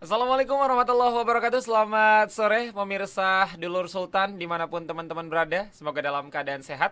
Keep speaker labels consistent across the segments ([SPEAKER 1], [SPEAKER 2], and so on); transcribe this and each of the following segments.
[SPEAKER 1] Assalamualaikum warahmatullahi wabarakatuh. Selamat sore pemirsa Dulur Sultan dimanapun teman-teman berada. Semoga dalam keadaan sehat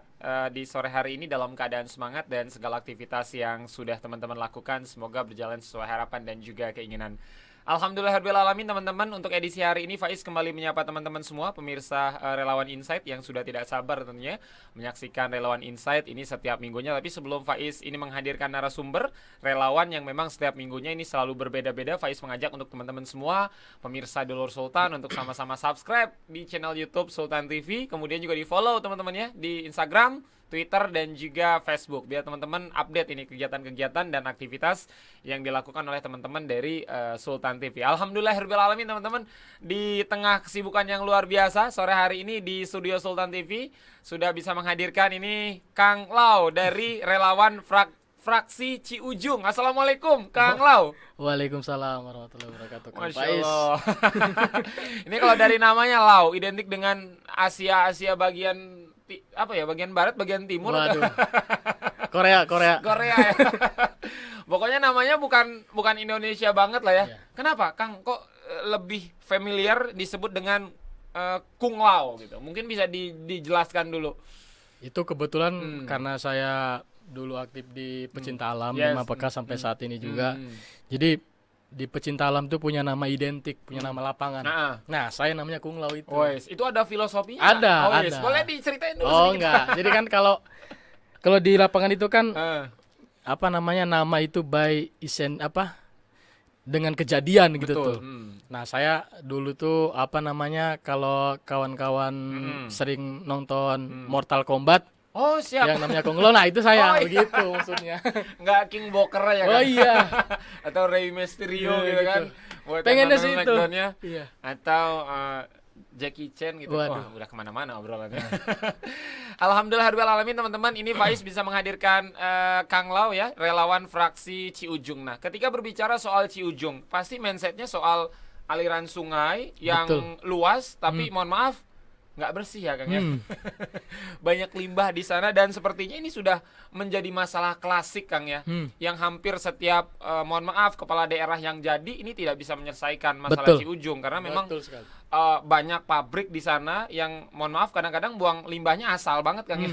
[SPEAKER 1] di sore hari ini, dalam keadaan semangat, dan segala aktivitas yang sudah teman-teman lakukan semoga berjalan sesuai harapan dan juga keinginan. Alhamdulillahirrahmanirrahim teman-teman. Untuk edisi hari ini Faiz kembali menyapa teman-teman semua pemirsa Relawan Insight yang sudah tidak sabar tentunya menyaksikan Relawan Insight ini setiap minggunya. Tapi sebelum Faiz ini menghadirkan narasumber relawan yang memang setiap minggunya ini selalu berbeda-beda, Faiz mengajak untuk teman-teman semua pemirsa Dulur Sultan untuk sama-sama subscribe di channel YouTube Sultan TV, kemudian juga di follow teman-teman ya di Instagram, Twitter, dan juga Facebook, biar teman-teman update ini kegiatan-kegiatan dan aktivitas yang dilakukan oleh teman-teman dari Sultan TV. Alhamdulillahirrahmanirrahim teman-teman, di tengah kesibukan yang luar biasa sore hari ini di studio Sultan TV sudah bisa menghadirkan ini Kang Lau dari relawan fraksi Ciujung. Assalamualaikum Kang Lau.
[SPEAKER 2] Waalaikumsalam warahmatullahi wabarakatuh.
[SPEAKER 1] Masya Allah. Ini kalau dari namanya Lau identik dengan Asia bagian apa ya, bagian barat, bagian timur.
[SPEAKER 2] Waduh. Korea.
[SPEAKER 1] Korea ya. Pokoknya namanya bukan Indonesia banget lah ya.
[SPEAKER 2] Iya.
[SPEAKER 1] Kenapa Kang kok lebih familiar disebut dengan Kung Lao gitu? Mungkin bisa dijelaskan dulu.
[SPEAKER 2] Itu kebetulan karena saya dulu aktif di Pecinta Alam,
[SPEAKER 1] Yes.
[SPEAKER 2] 5PK sampai saat ini juga. Jadi di Pecinta Alam itu punya nama identik, punya nama lapangan. Nah, saya namanya Kung Lao itu.
[SPEAKER 1] Wes, itu ada filosofinya?
[SPEAKER 2] Ada,
[SPEAKER 1] Wes,
[SPEAKER 2] ada.
[SPEAKER 1] boleh diceritain dulu
[SPEAKER 2] Oh,
[SPEAKER 1] sedikit?
[SPEAKER 2] enggak. Jadi kan kalau di lapangan itu kan
[SPEAKER 1] Eh,
[SPEAKER 2] apa namanya, nama itu by isen apa? Dengan kejadian gitu
[SPEAKER 1] betul.
[SPEAKER 2] tuh. Nah, saya dulu tuh apa namanya, kalau kawan-kawan sering nonton Mortal Kombat
[SPEAKER 1] Oh, siap.
[SPEAKER 2] yang namanya Kung Lao, nah itu saya,
[SPEAKER 1] Oh, iya.
[SPEAKER 2] begitu maksudnya.
[SPEAKER 1] Nggak King Boker ya kan?
[SPEAKER 2] Oh iya.
[SPEAKER 1] Atau Rey Mysterio
[SPEAKER 2] Iya,
[SPEAKER 1] gitu kan? Buat
[SPEAKER 2] Pengennya
[SPEAKER 1] yang
[SPEAKER 2] sih
[SPEAKER 1] nonton
[SPEAKER 2] itu.
[SPEAKER 1] Smackdown-nya.
[SPEAKER 2] Iya.
[SPEAKER 1] Atau Jackie Chan gitu.
[SPEAKER 2] Waduh.
[SPEAKER 1] Wah, udah kemana-mana obrolannya. Alhamdulillahirrahmanirrahim teman-teman. Ini Faiz bisa menghadirkan Kang Lau ya, relawan fraksi Ciujung. Nah, ketika berbicara soal Ciujung, pasti mindsetnya soal aliran sungai yang
[SPEAKER 2] Betul.
[SPEAKER 1] luas, tapi mohon maaf nggak bersih ya Kang ya. Banyak limbah di sana dan sepertinya ini sudah menjadi masalah klasik Kang ya. Yang hampir setiap mohon maaf kepala daerah yang jadi ini tidak bisa menyelesaikan masalah
[SPEAKER 2] Betul.
[SPEAKER 1] Ciujung karena memang
[SPEAKER 2] Betul sekali.
[SPEAKER 1] banyak pabrik di sana yang mohon maaf kadang-kadang buang limbahnya asal banget Kang ya.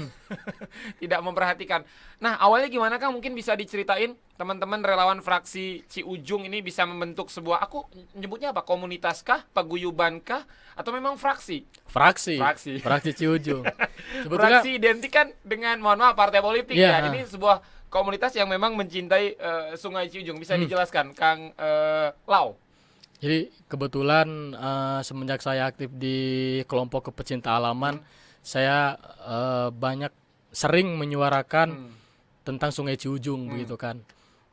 [SPEAKER 1] Tidak memperhatikan. Nah, awalnya gimana Kang? Mungkin bisa diceritain teman-teman relawan fraksi Ciujung ini bisa membentuk sebuah, aku nyebutnya apa? Komunitas kah? Paguyuban kah? Atau memang fraksi?
[SPEAKER 2] Fraksi Ciujung. Sebetulnya
[SPEAKER 1] Fraksi identik kan dengan mohon maaf partai politik
[SPEAKER 2] Iya.
[SPEAKER 1] ya. Ini sebuah komunitas yang memang mencintai Sungai Ciujung. Bisa dijelaskan Kang Lau?
[SPEAKER 2] jadi kebetulan semenjak saya aktif di kelompok pecinta alaman, saya banyak sering menyuarakan tentang Sungai Ciujung begitu kan.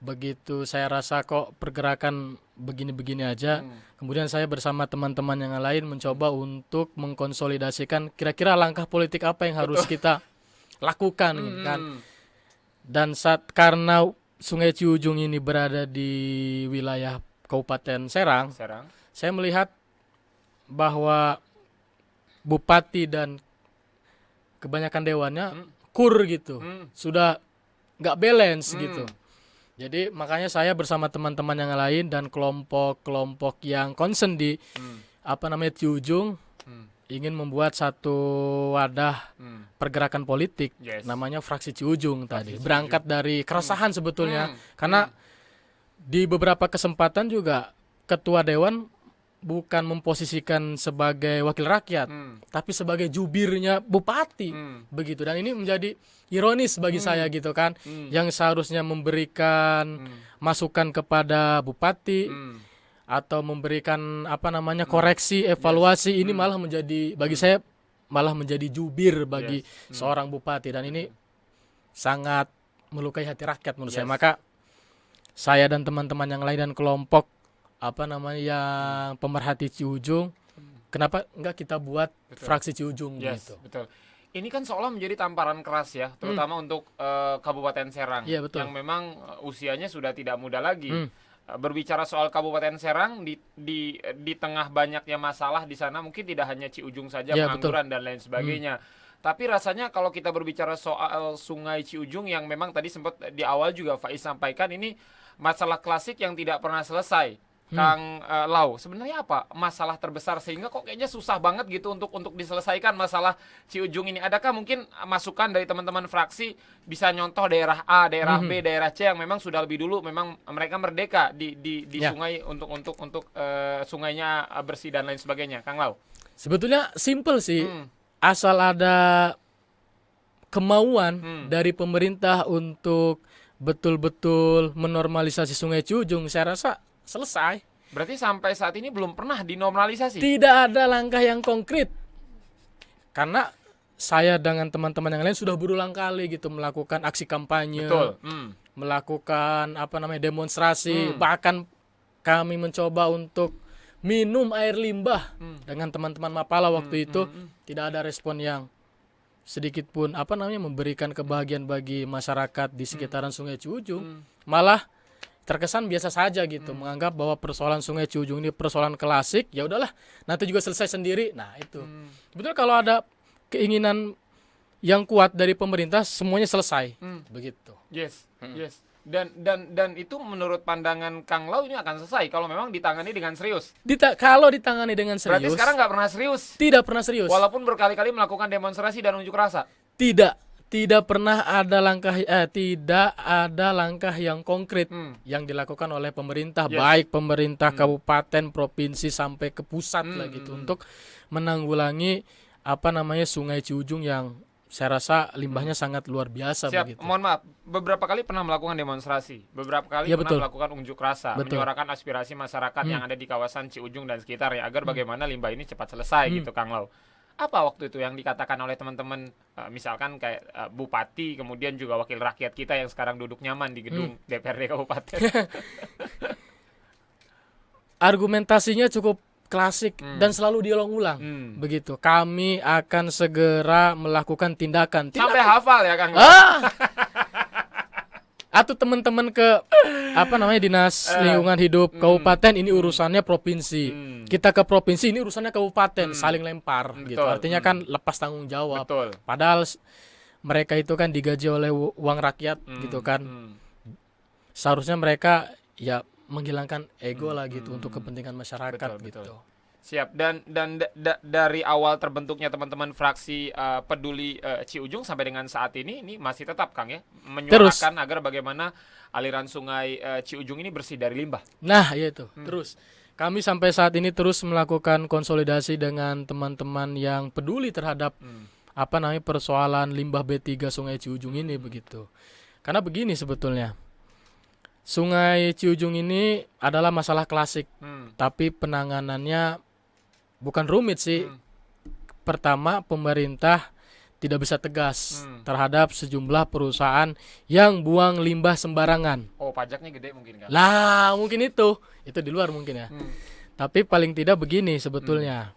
[SPEAKER 2] Begitu saya rasa kok pergerakan begini-begini aja, kemudian saya bersama teman-teman yang lain mencoba untuk mengkonsolidasikan kira-kira langkah politik apa yang harus kita lakukan gitu kan. Dan karena Sungai Ciujung ini berada di wilayah Kabupaten Serang, saya melihat bahwa bupati dan kebanyakan dewannya kur gitu, sudah nggak balance gitu. Jadi makanya saya bersama teman-teman yang lain dan kelompok-kelompok yang concern di apa namanya Ciujung ingin membuat satu wadah pergerakan politik,
[SPEAKER 1] Yes.
[SPEAKER 2] namanya fraksi Ciujung tadi. Berangkat dari keresahan sebetulnya, karena di beberapa kesempatan juga ketua dewan bukan memposisikan sebagai wakil rakyat, tapi sebagai jubirnya bupati, begitu. Dan ini menjadi ironis bagi saya gitu kan, yang seharusnya memberikan masukan kepada bupati atau memberikan apa namanya koreksi, evaluasi, ini malah menjadi bagi saya malah menjadi jubir bagi seorang bupati, dan ini sangat melukai hati rakyat menurut saya. Maka saya dan teman-teman yang lain dan kelompok apa namanya yang pemerhati Ciujung, kenapa enggak kita buat fraksi Ciujung gitu.
[SPEAKER 1] Betul. Ini kan seolah menjadi tamparan keras ya, terutama untuk Kabupaten Serang,
[SPEAKER 2] Iya, betul.
[SPEAKER 1] yang memang usianya sudah tidak muda lagi. Berbicara soal Kabupaten Serang di tengah banyaknya masalah di sana, mungkin tidak hanya Ciujung saja,
[SPEAKER 2] Iya,
[SPEAKER 1] pengangguran dan lain sebagainya. Tapi rasanya kalau kita berbicara soal Sungai Ciujung yang memang tadi sempat di awal juga Faiz sampaikan, ini masalah klasik yang tidak pernah selesai. Kang Lau, sebenarnya apa masalah terbesar sehingga kok kayaknya susah banget gitu untuk diselesaikan masalah Ciujung ini? Adakah mungkin masukan dari teman-teman fraksi bisa nyontoh daerah A, daerah B, daerah C yang memang sudah lebih dulu memang mereka merdeka di
[SPEAKER 2] Ya.
[SPEAKER 1] sungai untuk sungainya bersih dan lain sebagainya, Kang Lau?
[SPEAKER 2] Sebetulnya simple sih.
[SPEAKER 1] Hmm.
[SPEAKER 2] Asal ada kemauan dari pemerintah untuk betul-betul menormalisasi Sungai Ciujung, saya rasa selesai.
[SPEAKER 1] Berarti sampai saat ini belum pernah dinormalisasi?
[SPEAKER 2] Tidak ada langkah yang konkret. Karena saya dengan teman-teman yang lain sudah berulang kali gitu melakukan aksi kampanye,
[SPEAKER 1] Betul.
[SPEAKER 2] melakukan demonstrasi, bahkan kami mencoba untuk minum air limbah dengan teman-teman Mapala waktu itu. Tidak ada respon yang sedikit pun memberikan kebahagiaan bagi masyarakat di sekitaran Sungai Ciujung. Malah terkesan biasa saja gitu, menganggap bahwa persoalan Sungai Ciujung ini persoalan klasik, ya udahlah, nanti juga selesai sendiri. Nah, itu. Sebetulnya kalau ada keinginan yang kuat dari pemerintah, semuanya selesai. Begitu.
[SPEAKER 1] Yes, yes. Dan itu menurut pandangan Kang Lau ini akan selesai kalau memang ditangani dengan serius.
[SPEAKER 2] Kalau ditangani dengan serius.
[SPEAKER 1] Berarti sekarang nggak pernah serius.
[SPEAKER 2] Tidak pernah serius.
[SPEAKER 1] Walaupun berkali-kali melakukan demonstrasi dan unjuk rasa.
[SPEAKER 2] Tidak pernah ada langkah yang konkret yang dilakukan oleh pemerintah, baik pemerintah kabupaten, provinsi sampai ke pusat lah gitu untuk menanggulangi Sungai Ciujung yang saya rasa limbahnya sangat luar biasa.
[SPEAKER 1] Siap,
[SPEAKER 2] begitu.
[SPEAKER 1] mohon maaf, beberapa kali pernah melakukan demonstrasi, beberapa kali
[SPEAKER 2] Ya,
[SPEAKER 1] pernah
[SPEAKER 2] betul.
[SPEAKER 1] melakukan unjuk rasa,
[SPEAKER 2] Betul.
[SPEAKER 1] menyuarakan aspirasi masyarakat yang ada di kawasan Ciujung dan sekitarnya agar bagaimana limbah ini cepat selesai gitu, Kang Lau. Apa waktu itu yang dikatakan oleh teman-teman, misalkan kayak bupati, kemudian juga wakil rakyat kita yang sekarang duduk nyaman di gedung DPRD kabupaten?
[SPEAKER 2] Argumentasinya cukup klasik dan selalu diulang-ulang. Begitu. Kami akan segera melakukan tindakan.
[SPEAKER 1] Sampai hafal ya, Kang Lau?
[SPEAKER 2] Atau teman-teman ke dinas lingkungan hidup kabupaten, ini urusannya provinsi. Kita ke provinsi, ini urusannya kabupaten, saling lempar gitu.
[SPEAKER 1] Betul.
[SPEAKER 2] Artinya kan lepas tanggung jawab.
[SPEAKER 1] Betul.
[SPEAKER 2] Padahal mereka itu kan digaji oleh uang rakyat gitu kan. Seharusnya mereka ya menghilangkan ego lah gitu untuk kepentingan masyarakat
[SPEAKER 1] Betul,
[SPEAKER 2] gitu.
[SPEAKER 1] betul. Siap. Dan dari awal terbentuknya teman-teman fraksi peduli Ciujung sampai dengan saat ini masih tetap, Kang, ya, menyuarakan agar bagaimana aliran sungai Ciujung ini bersih dari limbah.
[SPEAKER 2] Nah, itu. Terus kami sampai saat ini terus melakukan konsolidasi dengan teman-teman yang peduli terhadap persoalan limbah B3 Sungai Ciujung ini begitu. Karena begini sebetulnya. Sungai Ciujung ini adalah masalah klasik, tapi penanganannya bukan rumit sih. Pertama, pemerintah tidak bisa tegas terhadap sejumlah perusahaan yang buang limbah sembarangan.
[SPEAKER 1] Oh, pajaknya gede mungkin, kan?
[SPEAKER 2] Lah, mungkin itu di luar mungkin ya. Tapi paling tidak begini sebetulnya.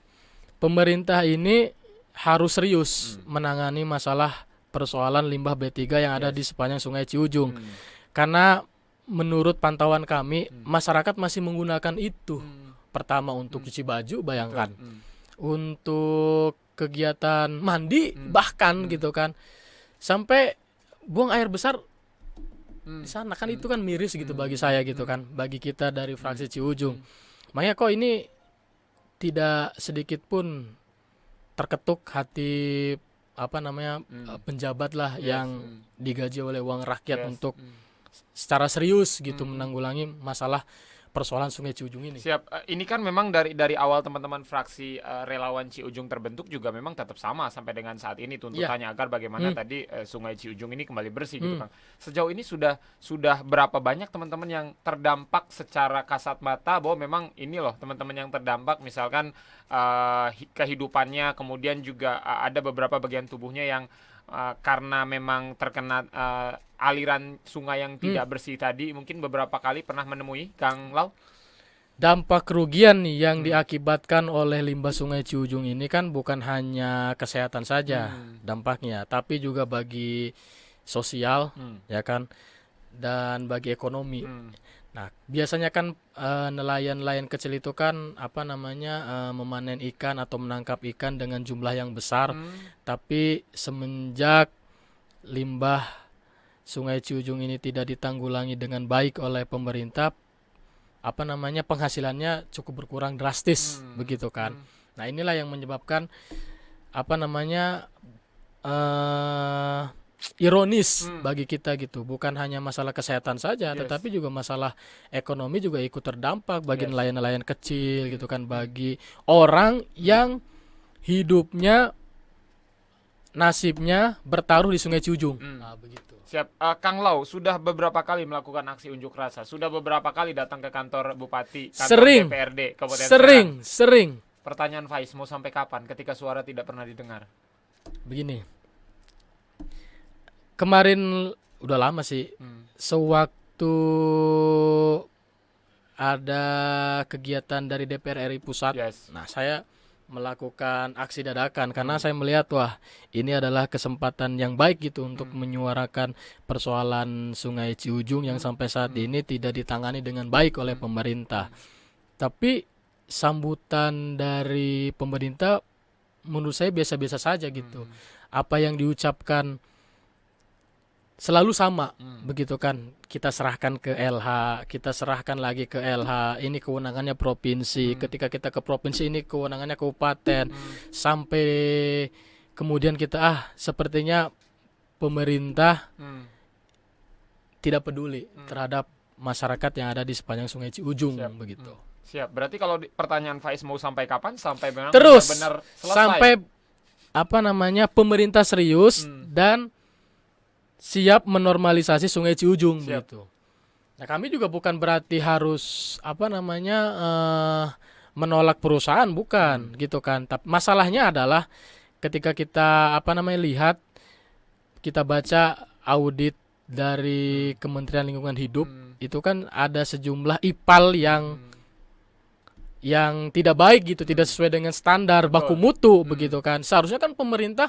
[SPEAKER 2] Pemerintah ini harus serius menangani masalah persoalan limbah B3 yang ada di sepanjang Sungai Ciujung. Karena menurut pantauan kami, masyarakat masih menggunakan itu. Pertama untuk cuci baju, bayangkan. Untuk kegiatan mandi, bahkan gitu kan. Sampai buang air besar di sana kan, itu kan miris gitu bagi saya gitu kan. Bagi kita dari fraksi Ciujung. Makanya kok ini tidak sedikit pun terketuk hati penjabat lah yang digaji oleh uang rakyat untuk secara serius gitu menanggulangi masalah persoalan Sungai Ciujung ini.
[SPEAKER 1] Siap. Ini kan memang dari awal teman-teman fraksi relawan Ciujung terbentuk juga memang tetap sama sampai dengan saat ini tuntutannya agar bagaimana tadi Sungai Ciujung ini kembali bersih gitu, Kang. Sejauh ini sudah berapa banyak teman-teman yang terdampak secara kasat mata bahwa memang ini loh teman-teman yang terdampak, misalkan kehidupannya, kemudian juga ada beberapa bagian tubuhnya yang karena memang terkena aliran sungai yang tidak bersih tadi, mungkin beberapa kali pernah menemui, Kang Lau?
[SPEAKER 2] Dampak kerugian yang diakibatkan oleh limbah Sungai Ciujung ini kan bukan hanya kesehatan saja dampaknya, tapi juga bagi sosial, ya kan, dan bagi ekonomi. Nah, biasanya kan nelayan-nelayan kecil itu kan memanen ikan atau menangkap ikan dengan jumlah yang besar, tapi semenjak limbah Sungai Ciujung ini tidak ditanggulangi dengan baik oleh pemerintah, penghasilannya cukup berkurang drastis begitu kan. Nah, inilah yang menyebabkan ironis bagi kita gitu. Bukan hanya masalah kesehatan saja, tetapi juga masalah ekonomi juga ikut terdampak bagi nelayan-nelayan kecil gitu kan, bagi orang yang hidupnya nasibnya bertaruh di Sungai Ciujung. Nah, begitu.
[SPEAKER 1] Siap. Kang Lau sudah beberapa kali melakukan aksi unjuk rasa. Sudah beberapa kali datang ke kantor Bupati, kantor DPRD Kabupaten Serang.
[SPEAKER 2] Sering.
[SPEAKER 1] Pertanyaan Faiz, mau sampai kapan ketika suara tidak pernah didengar?
[SPEAKER 2] Begini. Kemarin udah lama sih. Sewaktu ada kegiatan dari DPR RI pusat. Nah, saya melakukan aksi dadakan karena saya melihat wah, ini adalah kesempatan yang baik gitu untuk menyuarakan persoalan Sungai Ciujung yang sampai saat ini tidak ditangani dengan baik oleh pemerintah. Tapi sambutan dari pemerintah menurut saya biasa-biasa saja gitu. Apa yang diucapkan selalu sama begitu kan, kita serahkan ke LH, kita serahkan lagi ke LH, ini kewenangannya provinsi, ketika kita ke provinsi ini kewenangannya kabupaten, sampai kemudian kita sepertinya pemerintah tidak peduli terhadap masyarakat yang ada di sepanjang Sungai Ciujung. Begitu.
[SPEAKER 1] Siap. Berarti kalau pertanyaan Faiz mau sampai kapan? Sampai memang
[SPEAKER 2] terus
[SPEAKER 1] benar-benar selesai.
[SPEAKER 2] Sampai pemerintah serius dan siap menormalisasi Sungai Ciujung begitu. Nah, kami juga bukan berarti harus menolak perusahaan, bukan gitu kan. Tapi masalahnya adalah ketika kita lihat, kita baca audit dari Kementerian Lingkungan Hidup, itu kan ada sejumlah IPAL yang tidak baik gitu, tidak sesuai dengan standar baku mutu begitu kan. Seharusnya kan pemerintah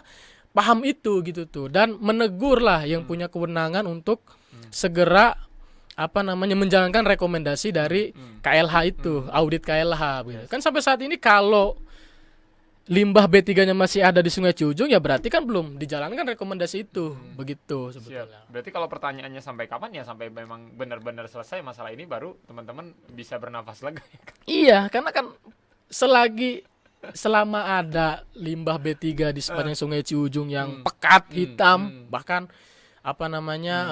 [SPEAKER 2] paham itu gitu tuh dan menegur lah yang punya kewenangan untuk segera menjalankan rekomendasi dari KLH itu, audit KLH gitu. Kan sampai saat ini kalau limbah B3-nya masih ada di Sungai Ciujung ya berarti kan belum dijalankan rekomendasi itu. Begitu sebetulnya.
[SPEAKER 1] Siap. Berarti kalau pertanyaannya sampai kapan ya sampai memang benar-benar selesai masalah ini baru teman-teman bisa bernafas lega.
[SPEAKER 2] Iya, karena kan selama ada limbah B3 di sepanjang Sungai Ciujung yang pekat, hitam, bahkan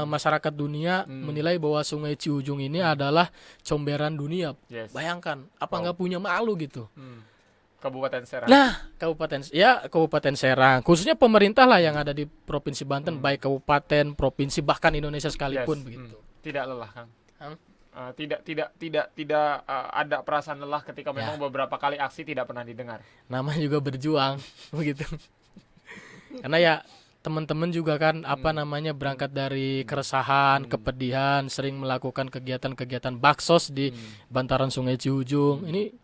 [SPEAKER 2] masyarakat dunia menilai bahwa Sungai Ciujung ini adalah comberan dunia. Bayangkan, nggak punya malu gitu.
[SPEAKER 1] Kabupaten Serang.
[SPEAKER 2] Nah, Kabupaten Serang, khususnya pemerintah lah yang ada di Provinsi Banten, baik kabupaten, provinsi, bahkan Indonesia sekalipun begitu.
[SPEAKER 1] Tidak lelah, Kang. Tidak ada perasaan lelah ketika memang beberapa kali aksi tidak pernah didengar.
[SPEAKER 2] Namanya juga berjuang begitu. Karena ya teman-teman juga kan berangkat dari keresahan, kepedihan, sering melakukan kegiatan-kegiatan baksos di bantaran Sungai Ciujung. Ini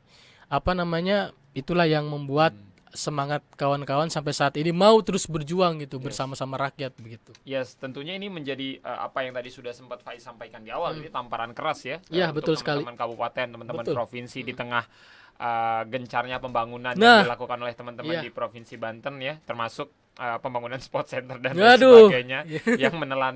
[SPEAKER 2] itulah yang membuat semangat kawan-kawan sampai saat ini mau terus berjuang gitu bersama-sama rakyat begitu.
[SPEAKER 1] Tentunya ini menjadi apa yang tadi sudah sempat Faiz sampaikan di awal, ini tamparan keras ya.
[SPEAKER 2] Iya, betul sekali.
[SPEAKER 1] Teman-teman kabupaten, teman-teman provinsi di tengah gencarnya pembangunan yang dilakukan oleh teman-teman di Provinsi Banten ya, termasuk pembangunan sport center dan lain sebagainya yang menelan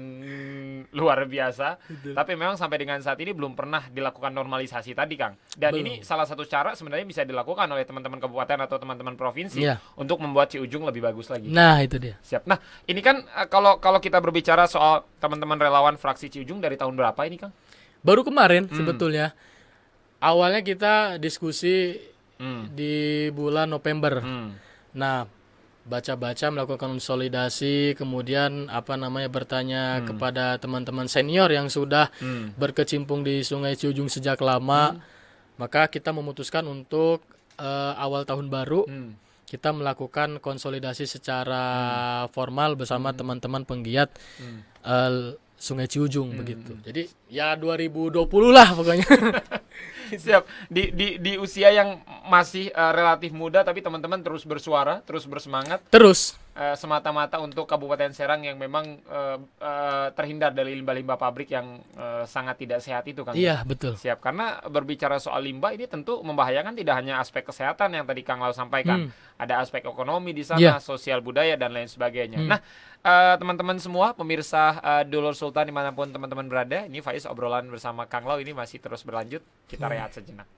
[SPEAKER 1] luar biasa. Tapi memang sampai dengan saat ini belum pernah dilakukan normalisasi tadi, Kang. Dan ini salah satu cara sebenarnya bisa dilakukan oleh teman-teman kabupaten atau teman-teman provinsi untuk membuat Ciujung lebih bagus lagi.
[SPEAKER 2] Nah, itu dia.
[SPEAKER 1] Siap. Nah, ini kan kalau kita berbicara soal teman-teman relawan fraksi Ciujung dari tahun berapa ini, Kang?
[SPEAKER 2] Baru kemarin sebetulnya. Awalnya kita diskusi di bulan November. Nah, baca-baca, melakukan konsolidasi, kemudian bertanya kepada teman-teman senior yang sudah berkecimpung di Sungai Ciujung sejak lama. Maka kita memutuskan untuk awal tahun baru kita melakukan konsolidasi secara formal bersama teman-teman penggiat Sungai Ciujung begitu. Jadi ya 2020 lah pokoknya.
[SPEAKER 1] Siap. Di usia yang masih relatif muda tapi teman-teman terus bersuara, terus bersemangat.
[SPEAKER 2] Terus
[SPEAKER 1] semata-mata untuk Kabupaten Serang yang memang terhindar dari limbah-limbah pabrik yang sangat tidak sehat itu, Kang.
[SPEAKER 2] Iya, betul.
[SPEAKER 1] Siap. Karena berbicara soal limbah ini tentu membahayakan tidak hanya aspek kesehatan yang tadi Kang Lau sampaikan. Ada aspek ekonomi di sana, sosial budaya dan lain sebagainya. Nah, teman-teman semua, pemirsa Dulur Sultan dimanapun teman-teman berada, ini Faiz obrolan bersama Kang Lau ini masih terus berlanjut. Kita rehat sejenak.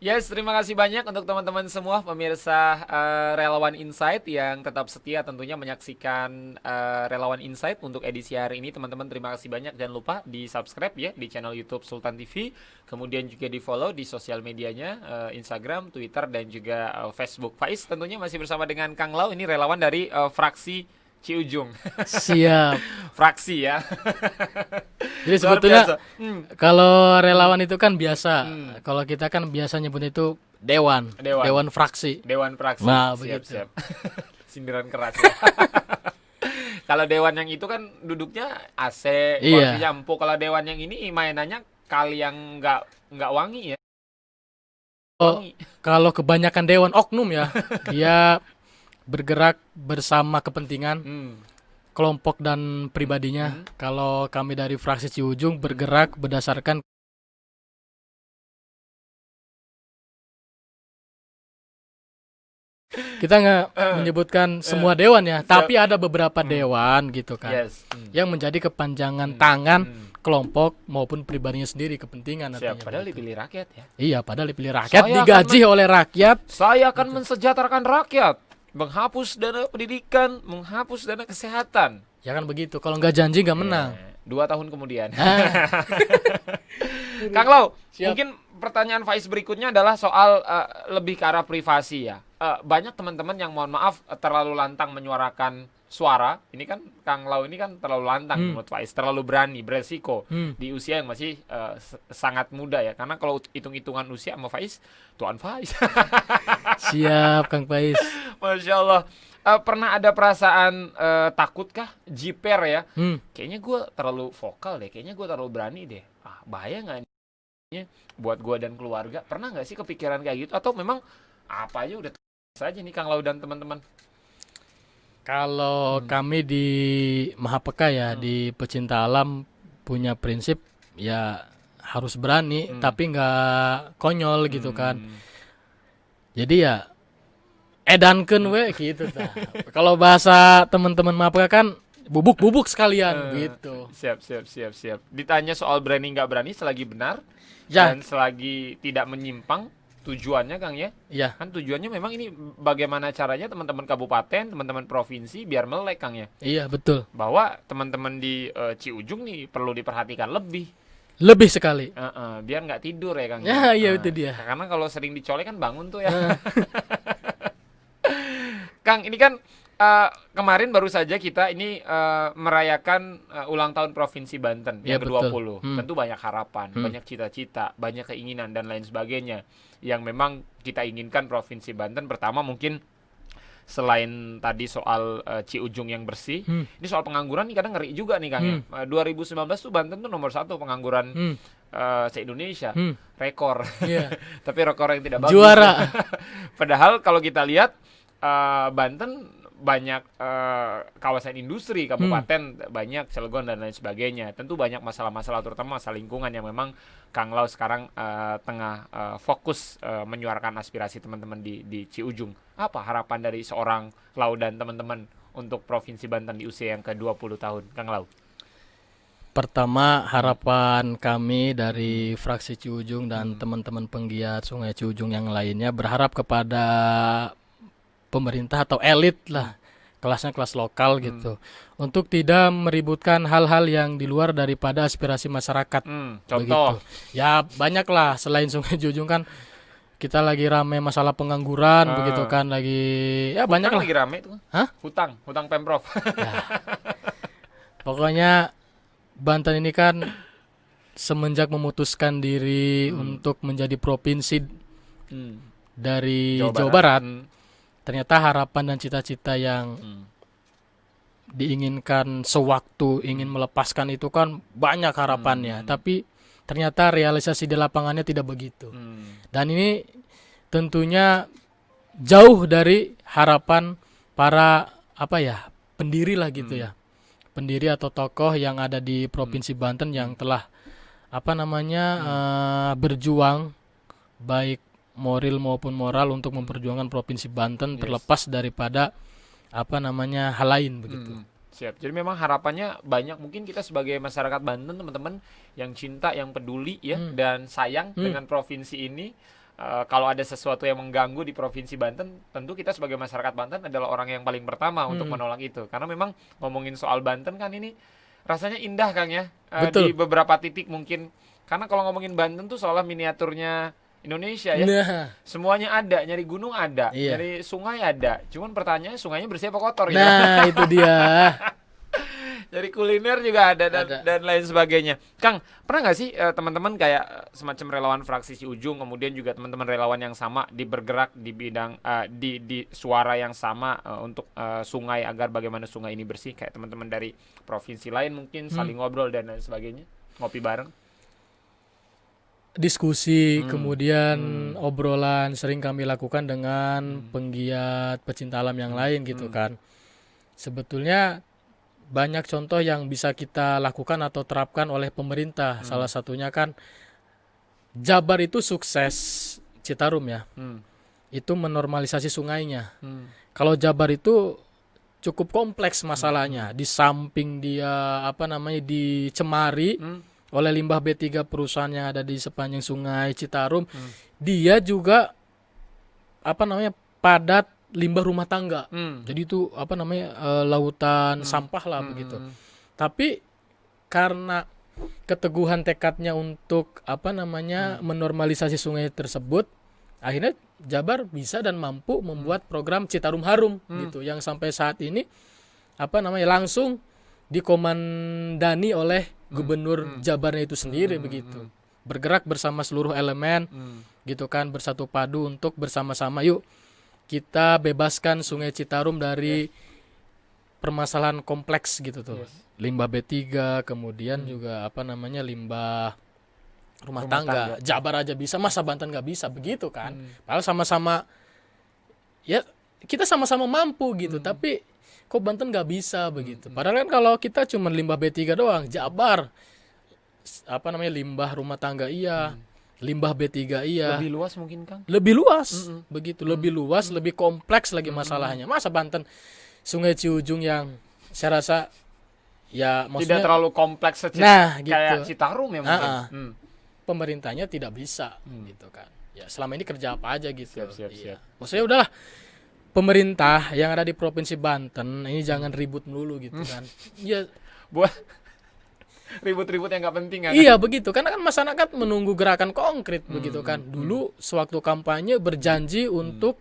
[SPEAKER 1] Yes, terima kasih banyak untuk teman-teman semua pemirsa Relawan Insight yang tetap setia tentunya menyaksikan Relawan Insight untuk edisi hari ini. Teman-teman terima kasih banyak, jangan lupa di subscribe ya di channel YouTube Sultan TV, kemudian juga di follow di sosial medianya Instagram, Twitter dan juga Facebook. Faiz tentunya masih bersama dengan Kang Lau, ini relawan dari fraksi Ciujung.
[SPEAKER 2] Siap.
[SPEAKER 1] Fraksi ya.
[SPEAKER 2] Jadi sebetulnya kalau relawan itu kan biasa. Kalau kita kan biasa nyebut itu dewan fraksi.
[SPEAKER 1] Dewan fraksi.
[SPEAKER 2] Nah,
[SPEAKER 1] siap,
[SPEAKER 2] begitu.
[SPEAKER 1] siap. Sindiran keras ya. Kalau dewan yang itu kan duduknya AC,
[SPEAKER 2] Iya.
[SPEAKER 1] kursinya empuk. Kalau dewan yang ini mainannya kali yang nggak wangi ya. Wangi.
[SPEAKER 2] Kalau kebanyakan dewan oknum ya, dia bergerak bersama kepentingan kelompok dan pribadinya. Kalau kami dari fraksi Ciujung bergerak berdasarkan kita nggak menyebutkan semua dewan ya, tapi ada beberapa dewan gitu kan,
[SPEAKER 1] Yes.
[SPEAKER 2] yang menjadi kepanjangan tangan kelompok maupun pribadinya sendiri, kepentingan
[SPEAKER 1] Siap.
[SPEAKER 2] nantinya.
[SPEAKER 1] Padahal
[SPEAKER 2] begitu.
[SPEAKER 1] dipilih rakyat ya.
[SPEAKER 2] Iya, padahal dipilih rakyat,
[SPEAKER 1] Saya
[SPEAKER 2] digaji oleh rakyat.
[SPEAKER 1] Saya akan mensejahterakan rakyat, menghapus dana pendidikan, menghapus dana kesehatan.
[SPEAKER 2] Ya kan begitu. Kalau nggak janji nggak menang.
[SPEAKER 1] 2 tahun kemudian.
[SPEAKER 2] Ah,
[SPEAKER 1] Kang Lau,
[SPEAKER 2] siap.
[SPEAKER 1] mungkin pertanyaan Faiz berikutnya adalah soal lebih ke arah privasi ya. Banyak teman-teman yang mohon maaf terlalu lantang menyuarakan suara. Ini kan Kang Lau ini kan terlalu lantang menurut Faiz, terlalu berani, beresiko di usia yang masih sangat muda ya. Karena kalau hitung-hitungan usia sama Faiz, tuan Faiz.
[SPEAKER 2] Siap Kang Pais.
[SPEAKER 1] Masya Allah. Pernah ada perasaan takut kah? Jiper ya? Kayaknya gue terlalu vokal deh. Kayaknya gue terlalu berani deh. Bahaya nggak nih buat gue dan keluarga? Pernah nggak sih kepikiran kayak gitu? Atau memang apa aja udah saja nih Kang Lau dan teman-teman?
[SPEAKER 2] Kalau kami di Mahapeka ya, di pecinta alam punya prinsip ya harus berani, tapi nggak konyol gitu kan. Jadi ya edankeun we gitu tah. Kalau bahasa teman-teman Mahapeka kan bubuk-bubuk sekalian gitu.
[SPEAKER 1] Siap. Ditanya soal berani nggak berani selagi benar
[SPEAKER 2] Ya,
[SPEAKER 1] dan selagi tidak menyimpang tujuannya Kang ya.
[SPEAKER 2] iya,
[SPEAKER 1] Kan tujuannya memang ini bagaimana caranya teman-teman kabupaten, teman-teman provinsi biar melek Kang ya.
[SPEAKER 2] iya betul.
[SPEAKER 1] Bahwa teman-teman di Ciujung nih perlu diperhatikan lebih.
[SPEAKER 2] Lebih sekali.
[SPEAKER 1] Biar nggak tidur ya Kang.
[SPEAKER 2] Ya, iya itu dia.
[SPEAKER 1] Karena kalau sering dicolek kan bangun tuh ya. Kang, ini kan kemarin baru saja kita ini merayakan ulang tahun Provinsi Banten
[SPEAKER 2] Iya,
[SPEAKER 1] yang ke-20.
[SPEAKER 2] betul.
[SPEAKER 1] Tentu banyak harapan, banyak cita-cita, banyak keinginan dan lain sebagainya yang memang kita inginkan Provinsi Banten. Pertama mungkin selain tadi soal Ciujung yang bersih, ini soal pengangguran nih kadang ngeri juga nih Kang ya. 2019 tuh Banten tuh nomor 1 pengangguran se-Indonesia, rekor.
[SPEAKER 2] Iya.
[SPEAKER 1] Tapi rekor yang tidak bagus.
[SPEAKER 2] Juara.
[SPEAKER 1] Padahal kalau kita lihat Banten banyak kawasan industri, kabupaten banyak, Cilegon dan lain sebagainya. Tentu banyak masalah-masalah terutama masalah lingkungan yang memang Kang Lau sekarang tengah fokus menyuarakan aspirasi teman-teman di Ciujung. Apa harapan dari seorang Lau dan teman-teman untuk Provinsi Banten di usia yang ke-20 tahun, Kang Lau?
[SPEAKER 2] Pertama, harapan kami dari fraksi Ciujung dan teman-teman penggiat Sungai Ciujung yang lainnya berharap kepada pemerintah atau elit lah, kelasnya kelas lokal gitu, untuk tidak meributkan hal-hal yang di luar daripada aspirasi masyarakat.
[SPEAKER 1] Contoh.
[SPEAKER 2] Begitu. Ya banyak lah, selain Sungai Ciujung kan kita lagi rame masalah pengangguran begitu kan, lagi ya banyak
[SPEAKER 1] Hutang
[SPEAKER 2] lah.
[SPEAKER 1] lagi rame tuh.
[SPEAKER 2] Hah?
[SPEAKER 1] Hutang Pemprov.
[SPEAKER 2] Pokoknya Banten ini kan semenjak memutuskan diri untuk menjadi provinsi dari Jawa Barat, ternyata harapan dan cita-cita yang diinginkan sewaktu ingin melepaskan itu kan banyak harapannya, tapi ternyata realisasi di lapangannya tidak begitu. Dan ini tentunya jauh dari harapan para pendiri lah gitu ya. Pendiri atau tokoh yang ada di Provinsi Banten yang telah berjuang baik moral maupun moral untuk memperjuangkan Provinsi Banten terlepas daripada hal lain begitu.
[SPEAKER 1] Siap. Jadi memang harapannya banyak, mungkin kita sebagai masyarakat Banten teman-teman yang cinta, yang peduli ya dan sayang dengan provinsi ini. Kalau ada sesuatu yang mengganggu di Provinsi Banten, tentu kita sebagai masyarakat Banten adalah orang yang paling pertama untuk menolak itu. Karena memang ngomongin soal Banten kan ini rasanya indah Kang ya. Di beberapa titik mungkin. Karena kalau ngomongin Banten tuh seolah miniaturnya Indonesia ya.
[SPEAKER 2] Nah,
[SPEAKER 1] Semuanya ada, nyari gunung ada,
[SPEAKER 2] iya.
[SPEAKER 1] nyari sungai ada. Cuman pertanyaannya sungainya bersih apa kotor gitu.
[SPEAKER 2] nah itu dia.
[SPEAKER 1] Jadi kuliner juga ada dan lain sebagainya. Kang, pernah nggak sih teman-teman kayak semacam relawan fraksi Ciujung, kemudian juga teman-teman relawan yang sama bergerak di bidang di suara yang sama untuk sungai, agar bagaimana sungai ini bersih, kayak teman-teman dari provinsi lain mungkin saling ngobrol dan lain sebagainya, ngopi bareng?
[SPEAKER 2] Diskusi, kemudian obrolan sering kami lakukan dengan penggiat pecinta alam yang lain gitu kan. Sebetulnya banyak contoh yang bisa kita lakukan atau terapkan oleh pemerintah. Salah satunya kan Jabar itu sukses, Citarum ya. Itu menormalisasi sungainya. Kalau Jabar itu cukup kompleks masalahnya. Di samping dia dicemari oleh limbah B3 perusahaan yang ada di sepanjang sungai Citarum, dia juga padat limbah rumah tangga. Jadi itu lautan sampah lah begitu. Tapi karena keteguhan tekadnya untuk menormalisasi sungai tersebut, akhirnya Jabar bisa dan mampu membuat program Citarum Harum gitu, yang sampai saat ini langsung dikomandani oleh gubernur Jabarnya itu sendiri begitu. Bergerak bersama seluruh elemen gitu kan, bersatu padu untuk bersama-sama yuk kita bebaskan Sungai Citarum dari permasalahan kompleks gitu tuh. Limbah B3, kemudian juga limbah rumah tangga. Jabar aja bisa, masa Banten nggak bisa begitu kan? Padahal sama-sama ya kita sama-sama mampu gitu, tapi kok Banten nggak bisa begitu. Padahal kan kalau kita cuma limbah B3 doang, Jabar limbah rumah tangga iya, limbah B3 iya.
[SPEAKER 1] Lebih luas mungkin, Kang?
[SPEAKER 2] Lebih luas begitu, lebih luas, lebih kompleks lagi masalahnya. Masa Banten Sungai Ciujung yang saya rasa ya maksudnya
[SPEAKER 1] tidak terlalu kompleks
[SPEAKER 2] gitu.
[SPEAKER 1] Kayak Citarum ya mungkin.
[SPEAKER 2] Pemerintahnya tidak bisa gitu kan. Ya selama ini kerja apa aja gitu.
[SPEAKER 1] Siap.
[SPEAKER 2] Maksudnya udahlah, pemerintah yang ada di Provinsi Banten ini jangan ribut melulu gitu kan. Ya
[SPEAKER 1] buat ribut-ribut yang nggak penting kan.
[SPEAKER 2] Iya begitu, karena kan masyarakat menunggu gerakan konkret begitu kan. Dulu sewaktu kampanye berjanji untuk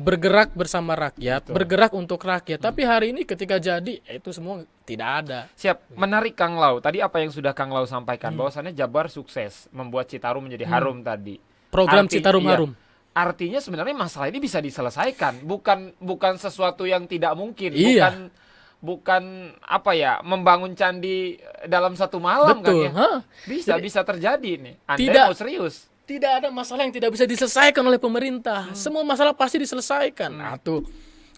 [SPEAKER 2] bergerak bersama rakyat, bergerak untuk rakyat. Tapi hari ini ketika jadi itu semua tidak ada.
[SPEAKER 1] Siap, menarik Kang Lau. Tadi apa yang sudah Kang Lau sampaikan, bahwasannya Jabar sukses membuat Citarum menjadi harum tadi.
[SPEAKER 2] Program Citarum Harum.
[SPEAKER 1] Artinya sebenarnya masalah ini bisa diselesaikan, bukan sesuatu yang tidak mungkin, bukan membangun candi dalam satu malam.
[SPEAKER 2] Betul,
[SPEAKER 1] kan ya. Bisa terjadi nih.
[SPEAKER 2] Anda
[SPEAKER 1] mau serius.
[SPEAKER 2] Tidak ada masalah yang tidak bisa diselesaikan oleh pemerintah. Semua masalah pasti diselesaikan. Tuh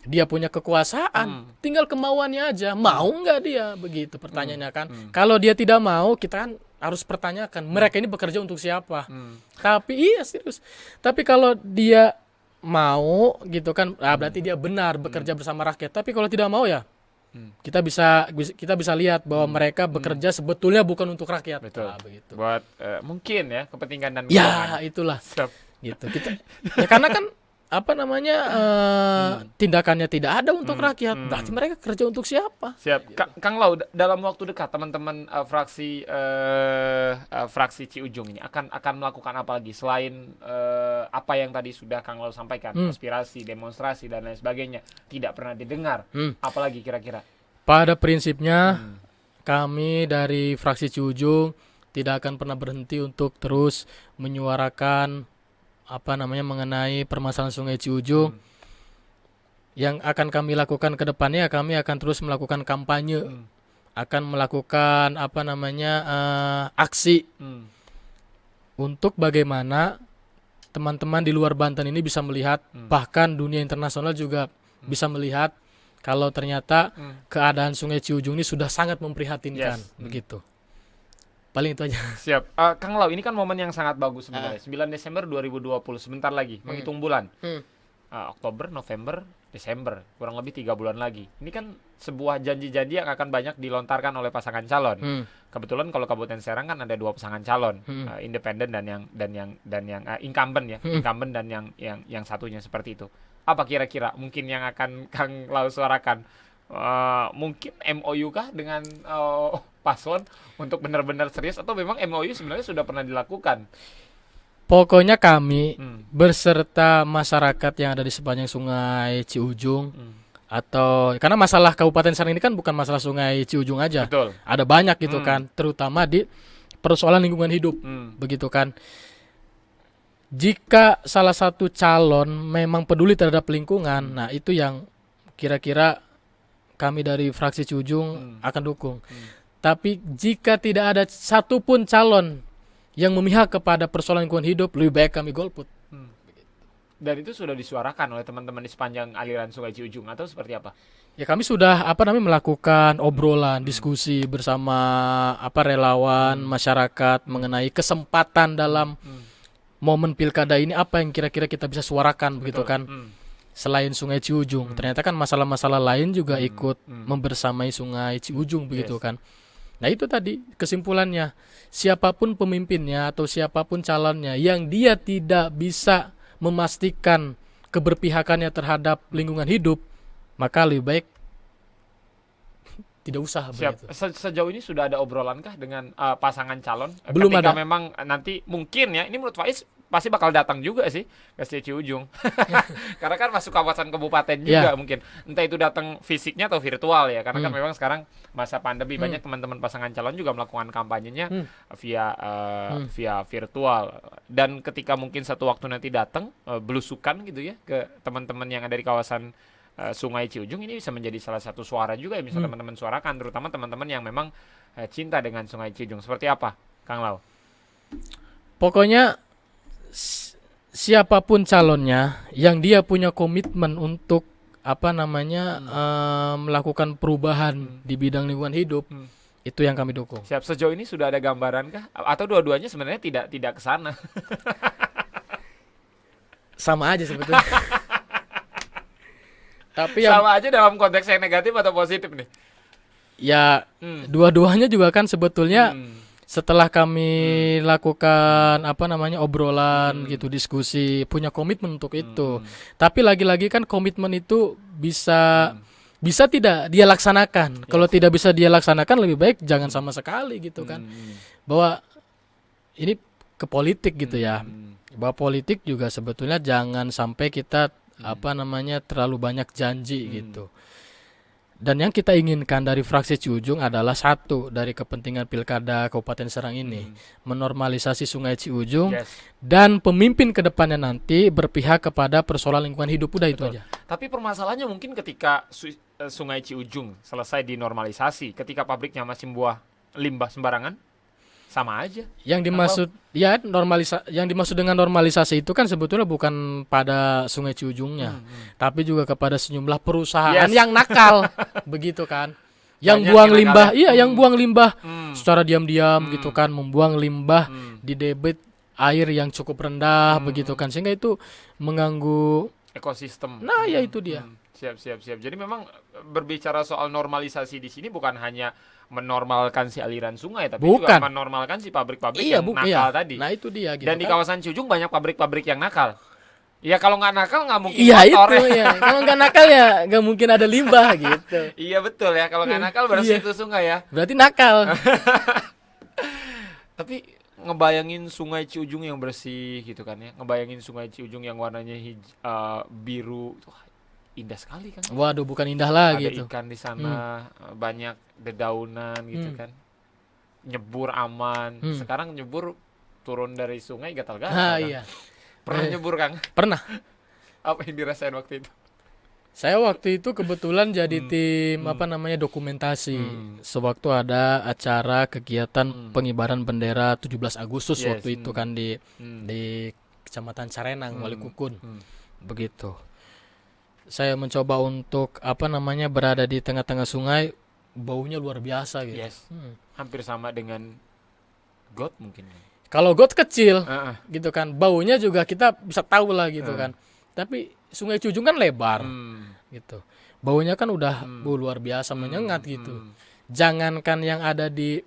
[SPEAKER 2] dia punya kekuasaan, tinggal kemauannya aja. Mau nggak dia begitu pertanyaannya kan? Kalau dia tidak mau, kita kan harus pertanyakan mereka ini bekerja untuk siapa. Tapi serius. Tapi kalau dia mau gitu kan, berarti dia benar bekerja bersama rakyat. Tapi kalau tidak mau ya kita bisa lihat bahwa mereka bekerja sebetulnya bukan untuk rakyat.
[SPEAKER 1] Betul.
[SPEAKER 2] Begitu.
[SPEAKER 1] Buat mungkin ya kepentingan dan
[SPEAKER 2] ya itulah. Gitu kita. Ya karena kan tindakannya tidak ada untuk rakyat. Berarti mereka kerja untuk siapa?
[SPEAKER 1] Siap. Kang Lau, dalam waktu dekat teman-teman fraksi Ciujung ini akan melakukan apa lagi selain apa yang tadi sudah Kang Lau sampaikan, aspirasi, demonstrasi dan lain sebagainya tidak pernah didengar. Apalagi kira-kira?
[SPEAKER 2] Pada prinsipnya kami dari fraksi Ciujung tidak akan pernah berhenti untuk terus menyuarakan mengenai permasalahan Sungai Ciujung. Yang akan kami lakukan ke depannya, kami akan terus melakukan kampanye, akan melakukan aksi untuk bagaimana teman-teman di luar Banten ini bisa melihat, bahkan dunia internasional juga bisa melihat kalau ternyata keadaan Sungai Ciujung ini sudah sangat memprihatinkan. Begitu. Paling itu aja.
[SPEAKER 1] Siap. Kang Lau, ini kan momen yang sangat bagus sebenarnya. 9 Desember 2020, sebentar lagi, menghitung bulan. Oktober, November, Desember, kurang lebih 3 bulan lagi. Ini kan sebuah janji-janji yang akan banyak dilontarkan oleh pasangan calon. Kebetulan kalau Kabupaten Serang kan ada 2 pasangan calon, independen dan yang incumbent ya, incumbent dan yang satunya seperti itu. Apa kira-kira mungkin yang akan Kang Lau suarakan? Mungkin MOU kah dengan paslon untuk benar-benar serius, atau memang MOU sebenarnya sudah pernah dilakukan?
[SPEAKER 2] Pokoknya kami berserta masyarakat yang ada di sepanjang Sungai Ciujung, atau karena masalah Kabupaten Serang ini kan bukan masalah Sungai Ciujung aja.
[SPEAKER 1] Betul.
[SPEAKER 2] Ada banyak gitu kan, terutama di persoalan lingkungan hidup. Begitu kan. Jika salah satu calon memang peduli terhadap lingkungan, nah itu yang kira-kira kami dari fraksi Ciujung akan dukung. Tapi jika tidak ada satupun calon yang memihak kepada persoalan lingkungan hidup, lebih baik kami golput.
[SPEAKER 1] Dan itu sudah disuarakan oleh teman-teman di sepanjang aliran Sungai Ciujung atau seperti apa?
[SPEAKER 2] Ya kami sudah melakukan obrolan, diskusi bersama relawan, masyarakat mengenai kesempatan dalam momen pilkada ini, apa yang kira-kira kita bisa suarakan. Begitu kan. Selain Sungai Ciujung, ternyata kan masalah-masalah lain juga ikut membersamai Sungai Ciujung begitu kan. Nah itu tadi kesimpulannya, siapapun pemimpinnya atau siapapun calonnya yang dia tidak bisa memastikan keberpihakannya terhadap lingkungan hidup, maka lebih baik tidak usah
[SPEAKER 1] Siap.
[SPEAKER 2] begitu.
[SPEAKER 1] Sejauh ini sudah ada obrolan kah dengan pasangan calon?
[SPEAKER 2] Belum
[SPEAKER 1] Ketika
[SPEAKER 2] ada.
[SPEAKER 1] memang nanti mungkin ya, ini menurut Faiz pasti bakal datang juga sih ke Ciujung. Karena kan masuk kawasan kabupaten juga
[SPEAKER 2] Ya.
[SPEAKER 1] mungkin. Entah itu datang fisiknya atau virtual ya. Karena kan memang sekarang masa pandemi banyak
[SPEAKER 2] Hmm.
[SPEAKER 1] teman-teman pasangan calon juga melakukan kampanyenya
[SPEAKER 2] Hmm.
[SPEAKER 1] via virtual. Dan ketika mungkin satu waktu nanti datang belusukan gitu ya ke teman-teman yang ada di kawasan Sungai Ciujung, ini bisa menjadi salah satu suara juga yang bisa teman-teman suarakan, terutama teman-teman yang memang cinta dengan Sungai Ciujung. Seperti apa, Kang Lau?
[SPEAKER 2] Pokoknya siapapun calonnya yang dia punya komitmen untuk melakukan perubahan di bidang lingkungan hidup, itu yang kami dukung.
[SPEAKER 1] Siap. Sejauh ini sudah ada gambaran kah? Atau dua-duanya sebenarnya tidak ke sana?
[SPEAKER 2] Sama aja sebetulnya. Tapi yang
[SPEAKER 1] Sama aja dalam konteks yang negatif atau positif nih?
[SPEAKER 2] ya
[SPEAKER 1] Hmm.
[SPEAKER 2] dua-duanya juga kan sebetulnya
[SPEAKER 1] Hmm.
[SPEAKER 2] setelah kami lakukan obrolan gitu, diskusi, punya komitmen untuk itu. Tapi lagi-lagi kan komitmen itu bisa tidak dia laksanakan. Kalau tidak bisa dia laksanakan, lebih baik jangan sama sekali gitu kan. Bahwa ini ke politik gitu ya. Bahwa politik juga sebetulnya jangan sampai kita terlalu banyak janji gitu. Dan yang kita inginkan dari fraksi Ciujung adalah satu, dari kepentingan Pilkada Kabupaten Serang ini, menormalisasi Sungai Ciujung,
[SPEAKER 1] Yes.
[SPEAKER 2] dan pemimpin ke depannya nanti berpihak kepada persoalan lingkungan hidup. Udah itu aja.
[SPEAKER 1] Tapi permasalahannya mungkin ketika Sungai Ciujung selesai dinormalisasi, ketika pabriknya masih membuang limbah sembarangan, sama aja.
[SPEAKER 2] Yang dimaksud dengan normalisasi itu kan sebetulnya bukan pada Sungai Ciujungnya, tapi juga kepada sejumlah perusahaan
[SPEAKER 1] Yes.
[SPEAKER 2] yang nakal, begitu kan. Yang
[SPEAKER 1] Banyak
[SPEAKER 2] buang
[SPEAKER 1] yang
[SPEAKER 2] limbah,
[SPEAKER 1] nakal.
[SPEAKER 2] iya, yang buang limbah
[SPEAKER 1] Hmm.
[SPEAKER 2] secara diam-diam gitu kan, membuang limbah di debit air yang cukup rendah begitu kan, sehingga itu mengganggu.
[SPEAKER 1] Ekosistem.
[SPEAKER 2] Nah, ya itu dia.
[SPEAKER 1] Siap. Jadi memang berbicara soal normalisasi di sini bukan hanya menormalkan si aliran sungai, tapi juga
[SPEAKER 2] Bukan.
[SPEAKER 1] menormalkan si pabrik-pabrik
[SPEAKER 2] Iya,
[SPEAKER 1] yang nakal
[SPEAKER 2] iya.
[SPEAKER 1] tadi.
[SPEAKER 2] Nah, itu dia gitu
[SPEAKER 1] Dan di
[SPEAKER 2] kan.
[SPEAKER 1] kawasan Ciujung banyak pabrik-pabrik yang nakal. Ya kalau nggak nakal nggak mungkin
[SPEAKER 2] Iya
[SPEAKER 1] motor
[SPEAKER 2] itu ya. Kalau nggak nakal ya nggak mungkin ada limbah gitu.
[SPEAKER 1] Iya betul ya, kalau nggak nakal bersih
[SPEAKER 2] Iya.
[SPEAKER 1] itu sungai ya.
[SPEAKER 2] Berarti nakal.
[SPEAKER 1] Tapi ngebayangin Sungai Ciujung yang bersih gitu kan ya, ngebayangin Sungai Ciujung yang warnanya biru, wah, indah sekali kan.
[SPEAKER 2] Waduh, bukan indah lagi
[SPEAKER 1] Ada
[SPEAKER 2] itu.
[SPEAKER 1] ikan di sana, banyak dedaunan gitu kan. Nyebur aman. Sekarang nyebur turun dari sungai gatal-gatal.
[SPEAKER 2] Nah,
[SPEAKER 1] Kang.
[SPEAKER 2] iya.
[SPEAKER 1] Pernah nyebur Kang?
[SPEAKER 2] Pernah.
[SPEAKER 1] Apa yang dirasain waktu itu?
[SPEAKER 2] Saya waktu itu kebetulan jadi tim dokumentasi. Sewaktu ada acara kegiatan pengibaran bendera 17 Agustus
[SPEAKER 1] Yes,
[SPEAKER 2] waktu itu kan di Kecamatan Carenang, Walikukun. Begitu. Saya mencoba untuk berada di tengah-tengah sungai, baunya luar biasa gitu.
[SPEAKER 1] Yes. Hampir sama dengan got mungkin.
[SPEAKER 2] Kalau got kecil
[SPEAKER 1] Heeh.
[SPEAKER 2] gitu kan, baunya juga kita bisa tahu lah gitu kan. Tapi Sungai Ciujung kan lebar gitu. Baunya kan udah luar biasa menyengat gitu. Jangankan yang ada di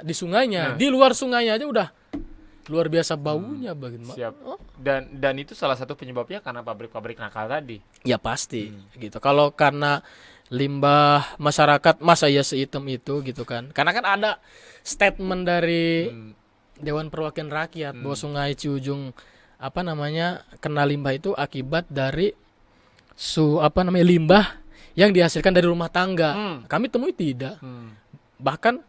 [SPEAKER 2] di sungainya, di luar sungainya aja udah luar biasa baunya bagaimana.
[SPEAKER 1] Siap. Dan itu salah satu penyebabnya karena pabrik-pabrik nakal tadi.
[SPEAKER 2] Ya pasti gitu. Kalau karena limbah masyarakat masa ya sehitam itu gitu kan. Karena kan ada statement dari Dewan Perwakilan Rakyat bahwa Sungai Ciujung kena limbah itu akibat dari limbah yang dihasilkan dari rumah tangga. Kami temui tidak. Bahkan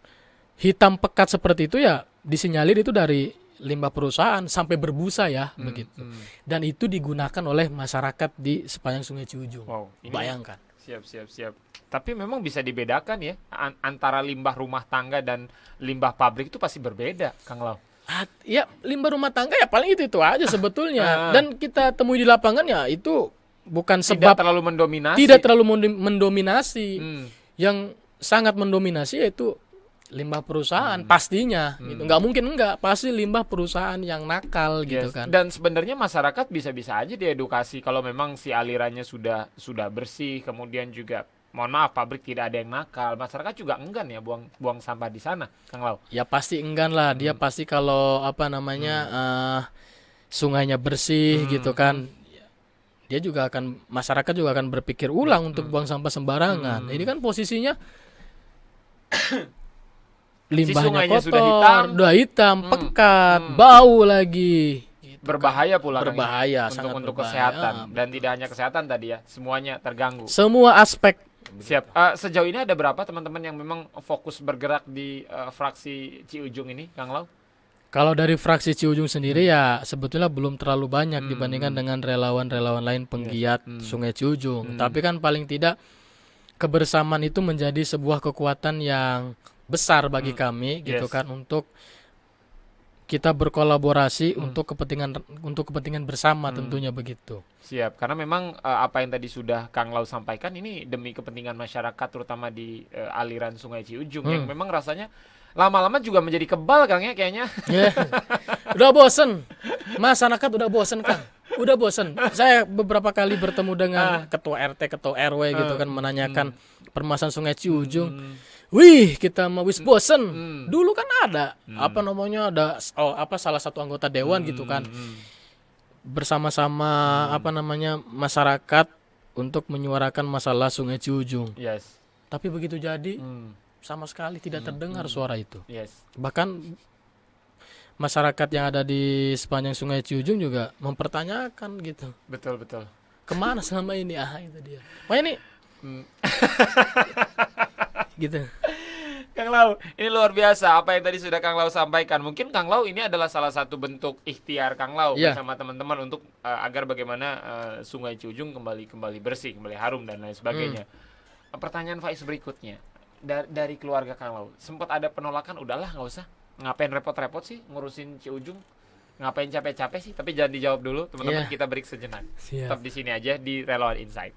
[SPEAKER 2] hitam pekat seperti itu ya disinyalir itu dari limbah perusahaan sampai berbusa ya begitu. Dan itu digunakan oleh masyarakat di sepanjang Sungai Ciujung.
[SPEAKER 1] Wow, ini
[SPEAKER 2] Bayangkan.
[SPEAKER 1] Siap. Tapi memang bisa dibedakan ya antara limbah rumah tangga dan limbah pabrik itu pasti berbeda, Kang Lau.
[SPEAKER 2] Ya limbah rumah tangga ya paling itu aja sebetulnya. Dan kita temui di lapangan ya itu bukan sebab
[SPEAKER 1] Tidak terlalu mendominasi.
[SPEAKER 2] tidak terlalu mendominasi. Yang sangat mendominasi yaitu limbah perusahaan pastinya gitu. Nggak mungkin pasti limbah perusahaan yang nakal gitu
[SPEAKER 1] Yes.
[SPEAKER 2] kan.
[SPEAKER 1] Dan sebenarnya masyarakat bisa-bisa aja diedukasi kalau memang si alirannya sudah bersih, kemudian juga mohon maaf pabrik tidak ada yang nakal, masyarakat juga enggan ya buang sampah di sana, Kang Lau.
[SPEAKER 2] Ya pasti enggan lah, dia pasti kalau sungainya bersih gitu kan. dia juga akan, masyarakat juga akan berpikir ulang untuk buang sampah sembarangan. Ini kan posisinya limbahnya
[SPEAKER 1] sungainya
[SPEAKER 2] kotor,
[SPEAKER 1] sudah
[SPEAKER 2] hitam, pekat, bau lagi. Gitu
[SPEAKER 1] berbahaya pula Kang,
[SPEAKER 2] berbahaya,
[SPEAKER 1] untuk
[SPEAKER 2] sangat
[SPEAKER 1] untuk
[SPEAKER 2] berbahaya.
[SPEAKER 1] kesehatan, dan tidak hanya kesehatan tadi ya, semuanya terganggu.
[SPEAKER 2] Semua aspek.
[SPEAKER 1] Siap. Sejauh ini ada berapa teman-teman yang memang fokus bergerak di fraksi Ciujung ini, Kang Lau?
[SPEAKER 2] Kalau dari fraksi Ciujung sendiri ya sebetulnya belum terlalu banyak dibandingkan dengan relawan-relawan lain penggiat Sungai Ciujung. Tapi kan paling tidak kebersamaan itu menjadi sebuah kekuatan yang besar bagi kami gitu kan, untuk kita berkolaborasi untuk kepentingan bersama tentunya begitu.
[SPEAKER 1] Siap, karena memang apa yang tadi sudah Kang Lau sampaikan ini demi kepentingan masyarakat, terutama di aliran Sungai Ciujung yang memang rasanya lama-lama juga menjadi kebal Kang ya kayaknya.
[SPEAKER 2] Udah bosen, masyarakat udah bosen Kang, udah bosen. Saya beberapa kali bertemu dengan ketua RT, ketua RW gitu kan, menanyakan permasalahan Sungai Ciujung. Wih, kita mau wis bosen. Dulu kan ada apa namanya, ada salah satu anggota dewan gitu kan, bersama-sama apa namanya masyarakat untuk menyuarakan masalah Sungai Ciujung.
[SPEAKER 1] Yes.
[SPEAKER 2] Tapi begitu jadi sama sekali tidak terdengar suara itu.
[SPEAKER 1] Yes.
[SPEAKER 2] Bahkan masyarakat yang ada di sepanjang Sungai Ciujung juga mempertanyakan gitu.
[SPEAKER 1] Betul, betul.
[SPEAKER 2] Kemana selama ini? Itu dia. Wah ini gitu.
[SPEAKER 1] Kang Lau, ini luar biasa apa yang tadi sudah Kang Lau sampaikan. Mungkin Kang Lau ini adalah salah satu bentuk ikhtiar Kang Lau bersama teman-teman untuk agar bagaimana Sungai Ciujung kembali bersih, kembali harum dan lain sebagainya. Pertanyaan Faiz berikutnya, dari keluarga Kang Lau, sempat ada penolakan, udahlah nggak usah, ngapain repot-repot sih ngurusin Ciujung, ngapain capek-capek sih? Tapi jangan dijawab dulu, teman-teman, kita break sejenak. Tetap di sini aja di Relawan Insight.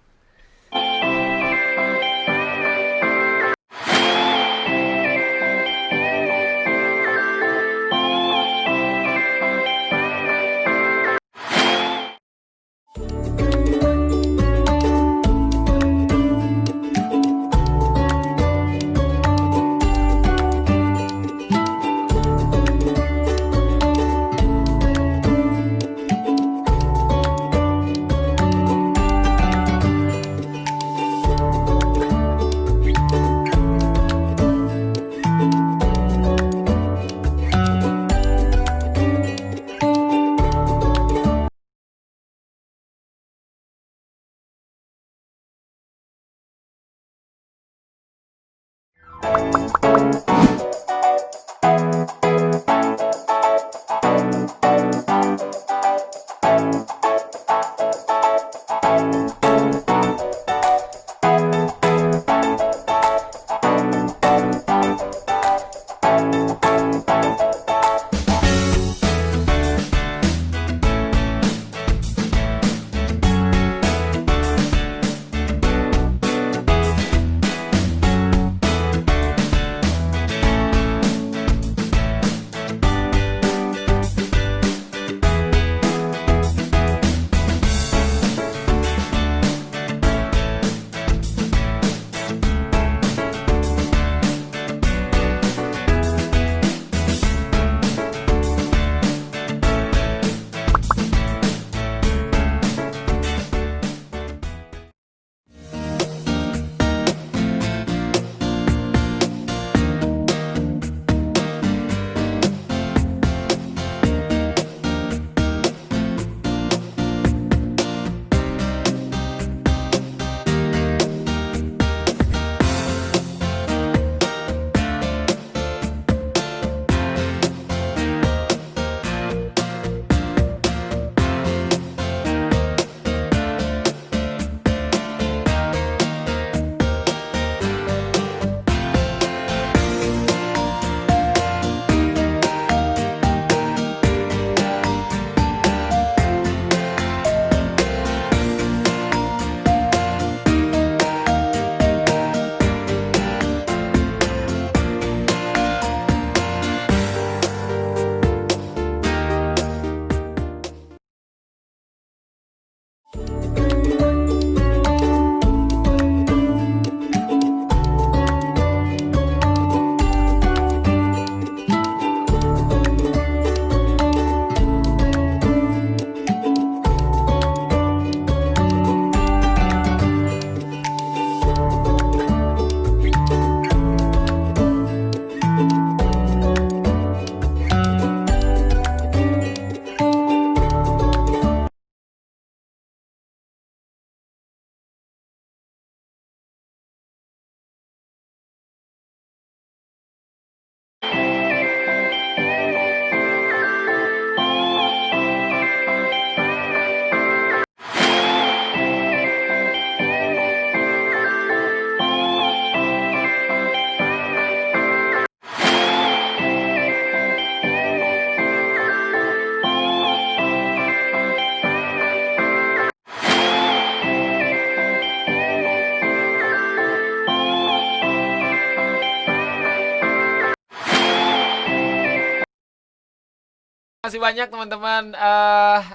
[SPEAKER 1] Masih banyak teman-teman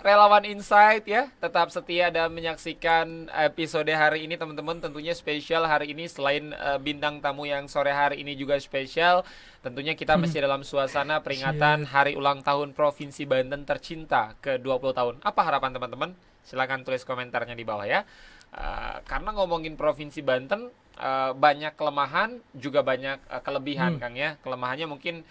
[SPEAKER 1] relawan Insight ya, tetap setia dan menyaksikan episode hari ini teman-teman. Tentunya spesial hari ini selain bintang tamu yang sore hari ini juga spesial. Tentunya kita masih dalam suasana peringatan hari ulang tahun Provinsi Banten tercinta ke 20 tahun. Apa harapan teman-teman? Silakan tulis komentarnya di bawah ya. Karena ngomongin Provinsi Banten banyak kelemahan juga banyak kelebihan Kang ya. Kelemahannya mungkin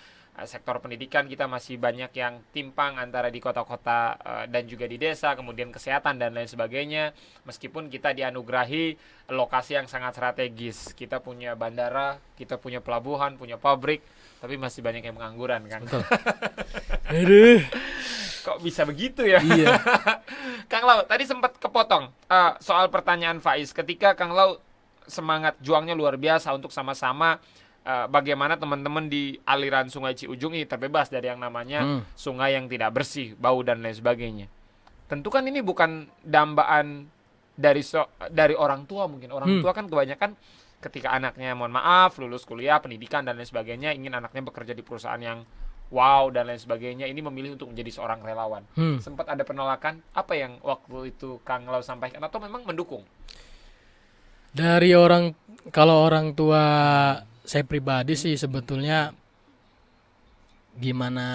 [SPEAKER 1] sektor pendidikan kita masih banyak yang timpang antara di kota-kota dan juga di desa, kemudian kesehatan dan lain sebagainya. Meskipun kita dianugerahi lokasi yang sangat strategis, kita punya bandara, kita punya pelabuhan, punya pabrik, tapi masih banyak yang pengangguran kan.
[SPEAKER 2] Aduh.
[SPEAKER 1] Kok bisa begitu ya?
[SPEAKER 2] Iya.
[SPEAKER 1] Kang Lau, tadi sempat kepotong soal pertanyaan Faiz. Ketika Kang Lau semangat juangnya luar biasa untuk sama-sama bagaimana teman-teman di aliran Sungai Ciujung ini terbebas dari yang namanya sungai yang tidak bersih, bau dan lain sebagainya. Tentu kan ini bukan dambaan dari orang tua mungkin. Orang tua kan kebanyakan ketika anaknya mohon maaf lulus kuliah, pendidikan dan lain sebagainya, ingin anaknya bekerja di perusahaan yang wow dan lain sebagainya, ini memilih untuk menjadi seorang relawan. Sempat ada penolakan, apa yang waktu itu Kang Lau sampaikan atau memang mendukung?
[SPEAKER 2] Dari kalau orang tua saya pribadi sih sebetulnya gimana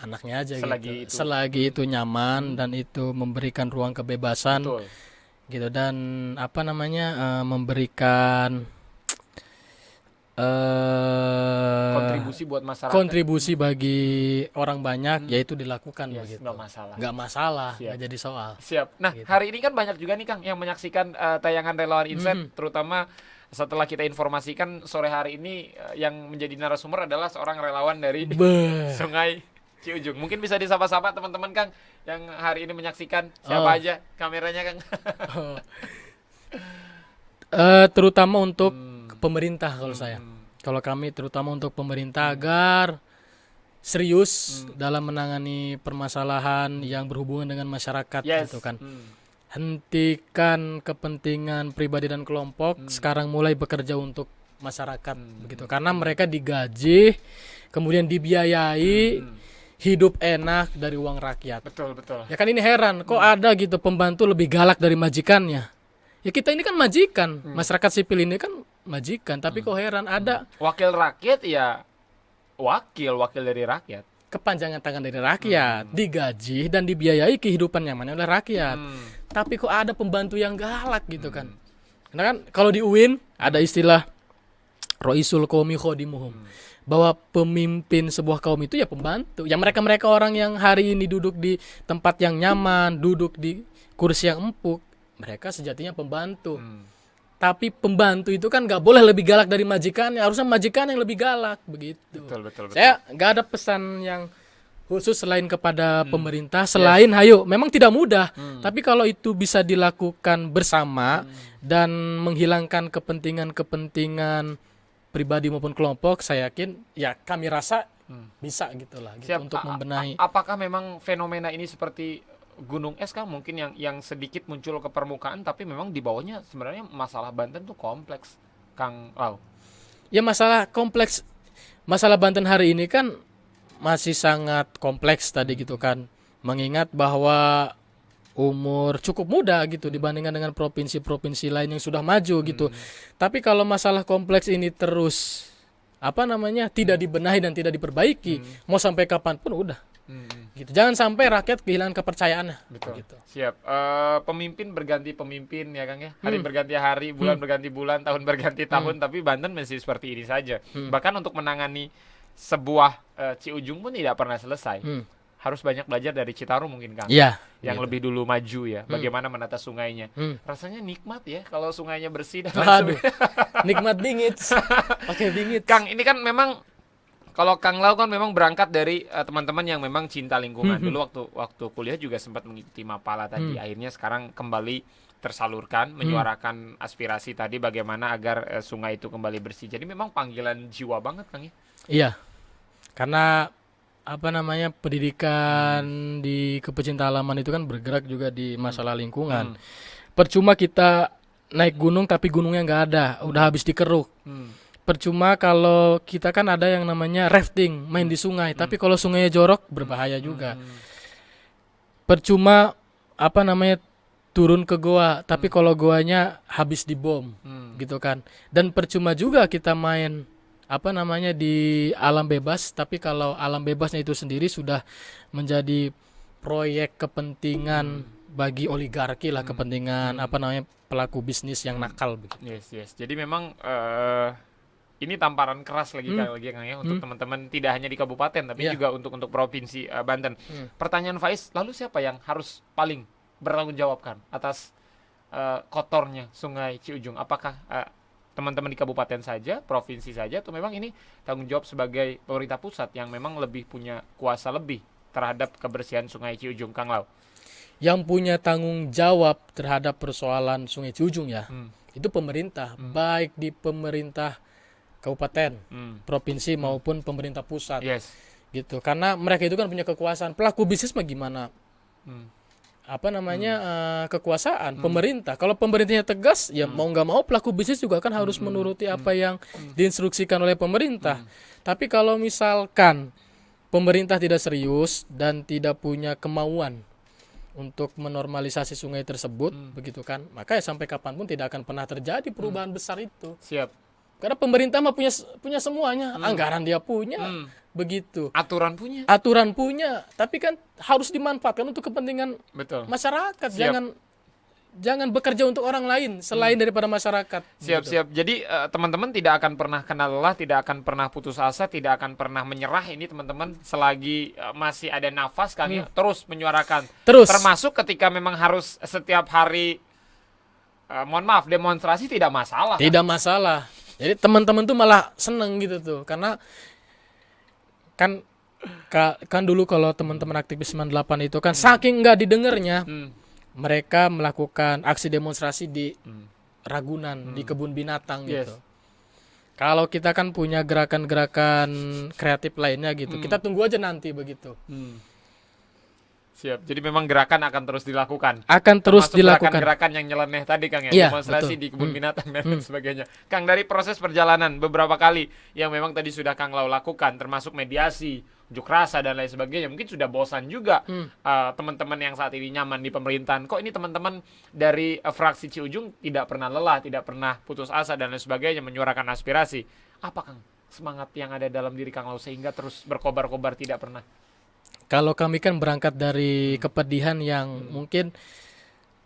[SPEAKER 2] anaknya aja selagi itu nyaman dan itu memberikan ruang kebebasan.
[SPEAKER 1] Betul.
[SPEAKER 2] Gitu, dan apa namanya memberikan
[SPEAKER 1] kontribusi buat masyarakat,
[SPEAKER 2] kontribusi bagi orang banyak, yaitu dilakukan begitu.
[SPEAKER 1] Nggak masalah,
[SPEAKER 2] nggak jadi soal.
[SPEAKER 1] Siap. Nah
[SPEAKER 2] gitu.
[SPEAKER 1] Hari ini kan banyak juga nih Kang yang menyaksikan tayangan relawan Insight, terutama setelah kita informasikan sore hari ini yang menjadi narasumber adalah seorang relawan dari Sungai Ciujung. Mungkin bisa disapa-sapa teman-teman Kang yang hari ini menyaksikan, siapa aja kameranya Kang?
[SPEAKER 2] Terutama untuk pemerintah kalau kami terutama untuk pemerintah agar serius dalam menangani permasalahan yang berhubungan dengan masyarakat gitu kan. Hentikan kepentingan pribadi dan kelompok, sekarang mulai bekerja untuk masyarakat begitu. Karena mereka digaji, kemudian dibiayai, hidup enak dari uang rakyat.
[SPEAKER 1] Betul.
[SPEAKER 2] Ya kan ini heran, kok ada gitu pembantu lebih galak dari majikannya. Ya kita ini kan majikan, masyarakat sipil ini kan majikan, tapi kok heran ada
[SPEAKER 1] wakil rakyat ya wakil dari rakyat.
[SPEAKER 2] Kepanjangan tangan dari rakyat, digaji dan dibiayai kehidupan nyamannya oleh rakyat. Tapi kok ada pembantu yang galak gitu kan. Karena kan kalau di UIN ada istilah Roisul Qaumi Khodimuhum, bahwa pemimpin sebuah kaum itu ya pembantu. Ya mereka orang yang hari ini duduk di tempat yang nyaman, duduk di kursi yang empuk, mereka sejatinya pembantu. Tapi pembantu itu kan nggak boleh lebih galak dari majikannya, harusnya majikan yang lebih galak begitu.
[SPEAKER 1] Betul.
[SPEAKER 2] Saya nggak ada pesan yang khusus selain kepada pemerintah, selain hayo, memang tidak mudah, tapi kalau itu bisa dilakukan bersama dan menghilangkan kepentingan pribadi maupun kelompok, saya yakin ya kami rasa bisa gitulah gitu, untuk membenahi.
[SPEAKER 1] Apakah memang fenomena ini seperti gunung es kan mungkin yang sedikit muncul ke permukaan, tapi memang di bawahnya sebenarnya masalah Banten tuh kompleks, Kang Lau?
[SPEAKER 2] Ya masalah kompleks, masalah Banten hari ini kan masih sangat kompleks tadi gitu kan, mengingat bahwa umur cukup muda gitu dibandingkan dengan provinsi-provinsi lain yang sudah maju gitu. Tapi kalau masalah kompleks ini terus tidak dibenahi dan tidak diperbaiki, mau sampai kapanpun udah. Gitu. Jangan sampai rakyat kehilangan kepercayaannya.
[SPEAKER 1] Betul.
[SPEAKER 2] Gitu.
[SPEAKER 1] Siap. Pemimpin berganti pemimpin ya Kang ya. Hari berganti hari, bulan berganti bulan, tahun berganti tahun, tapi Banten masih seperti ini saja. Bahkan untuk menangani sebuah Ciujung pun tidak pernah selesai. Harus banyak belajar dari Citarum mungkin Kang.
[SPEAKER 2] Iya.
[SPEAKER 1] Yang lebih dulu maju ya. Bagaimana menata sungainya. Rasanya nikmat ya kalau sungainya bersih dan
[SPEAKER 2] Aduh. Nikmat bingit. Pakai bingit.
[SPEAKER 1] Kang, ini kan memang kalau Kang Lau kan memang berangkat dari teman-teman yang memang cinta lingkungan. Dulu waktu kuliah juga sempat mengikuti Mapala tadi. Akhirnya sekarang kembali tersalurkan, menyuarakan aspirasi tadi bagaimana agar sungai itu kembali bersih. Jadi memang panggilan jiwa banget Kang ya.
[SPEAKER 2] Iya. Karena pendidikan di Kepecinta Alaman itu kan bergerak juga di masalah lingkungan. Percuma kita naik gunung tapi gunungnya nggak ada, udah habis dikeruk. percuma kalau kita kan ada yang namanya rafting, main di sungai. Tapi kalau sungainya jorok berbahaya juga. Percuma turun ke goa, tapi kalau goanya habis dibom, gitu kan. Dan percuma juga kita main di alam bebas, tapi kalau alam bebasnya itu sendiri sudah menjadi proyek kepentingan bagi oligarki lah, kepentingan pelaku bisnis yang nakal begitu.
[SPEAKER 1] Yes. Jadi memang ini tamparan keras lagi Kang ya untuk teman-teman, tidak hanya di kabupaten tapi juga untuk provinsi Banten. Pertanyaan Faiz, lalu siapa yang harus paling bertanggung jawabkan atas kotornya Sungai Ciujung? Apakah teman-teman di kabupaten saja, provinsi saja, atau memang ini tanggung jawab sebagai pemerintah pusat yang memang lebih punya kuasa lebih terhadap kebersihan Sungai Ciujung, Kang Lau?
[SPEAKER 2] Yang punya tanggung jawab terhadap persoalan Sungai Ciujung itu pemerintah, baik di pemerintah kabupaten, provinsi maupun pemerintah pusat. Gitu. Karena mereka itu kan punya kekuasaan. Pelaku bisnis mah gimana? Kekuasaan pemerintah. Kalau pemerintahnya tegas, ya mau nggak mau pelaku bisnis juga kan harus menuruti apa yang diinstruksikan oleh pemerintah. Tapi kalau misalkan pemerintah tidak serius dan tidak punya kemauan untuk menormalisasi sungai tersebut, begitu kan, maka ya sampai kapanpun tidak akan pernah terjadi perubahan besar itu.
[SPEAKER 1] Siap.
[SPEAKER 2] Karena pemerintah mah punya semuanya, anggaran dia punya, begitu.
[SPEAKER 1] Aturan punya, tapi kan harus dimanfaatkan untuk kepentingan masyarakat. Jangan bekerja untuk orang lain selain daripada masyarakat. Siap. Jadi teman-teman tidak akan pernah kena lelah, tidak akan pernah putus asa, tidak akan pernah menyerah. Ini teman-teman selagi masih ada nafas, Kang ya, terus menyuarakan. Termasuk ketika memang harus setiap hari, mohon maaf, demonstrasi tidak masalah.
[SPEAKER 2] Tidak masalah. Jadi teman-teman tuh malah seneng gitu tuh, karena kan dulu kalau teman-teman aktivis 98 itu kan saking nggak didengarnya, mereka melakukan aksi demonstrasi di Ragunan, di kebun binatang gitu. Kalau kita kan punya gerakan-gerakan kreatif lainnya gitu, kita tunggu aja nanti begitu.
[SPEAKER 1] Siap. Jadi memang gerakan akan terus dilakukan. Gerakan-gerakan yang nyeleneh tadi, Kang ya, demonstrasi di kebun binatang dan lain sebagainya. Kang, dari proses perjalanan beberapa kali yang memang tadi sudah Kang Lau lakukan, termasuk mediasi, unjuk rasa dan lain sebagainya, mungkin sudah bosan juga teman-teman yang saat ini nyaman di pemerintahan. Kok ini teman-teman dari fraksi Ciujung tidak pernah lelah, tidak pernah putus asa dan lain sebagainya menyuarakan aspirasi? Apa, Kang, semangat yang ada dalam diri Kang Lau sehingga terus berkobar-kobar tidak pernah?
[SPEAKER 2] Kalau kami kan berangkat dari kepedihan yang mungkin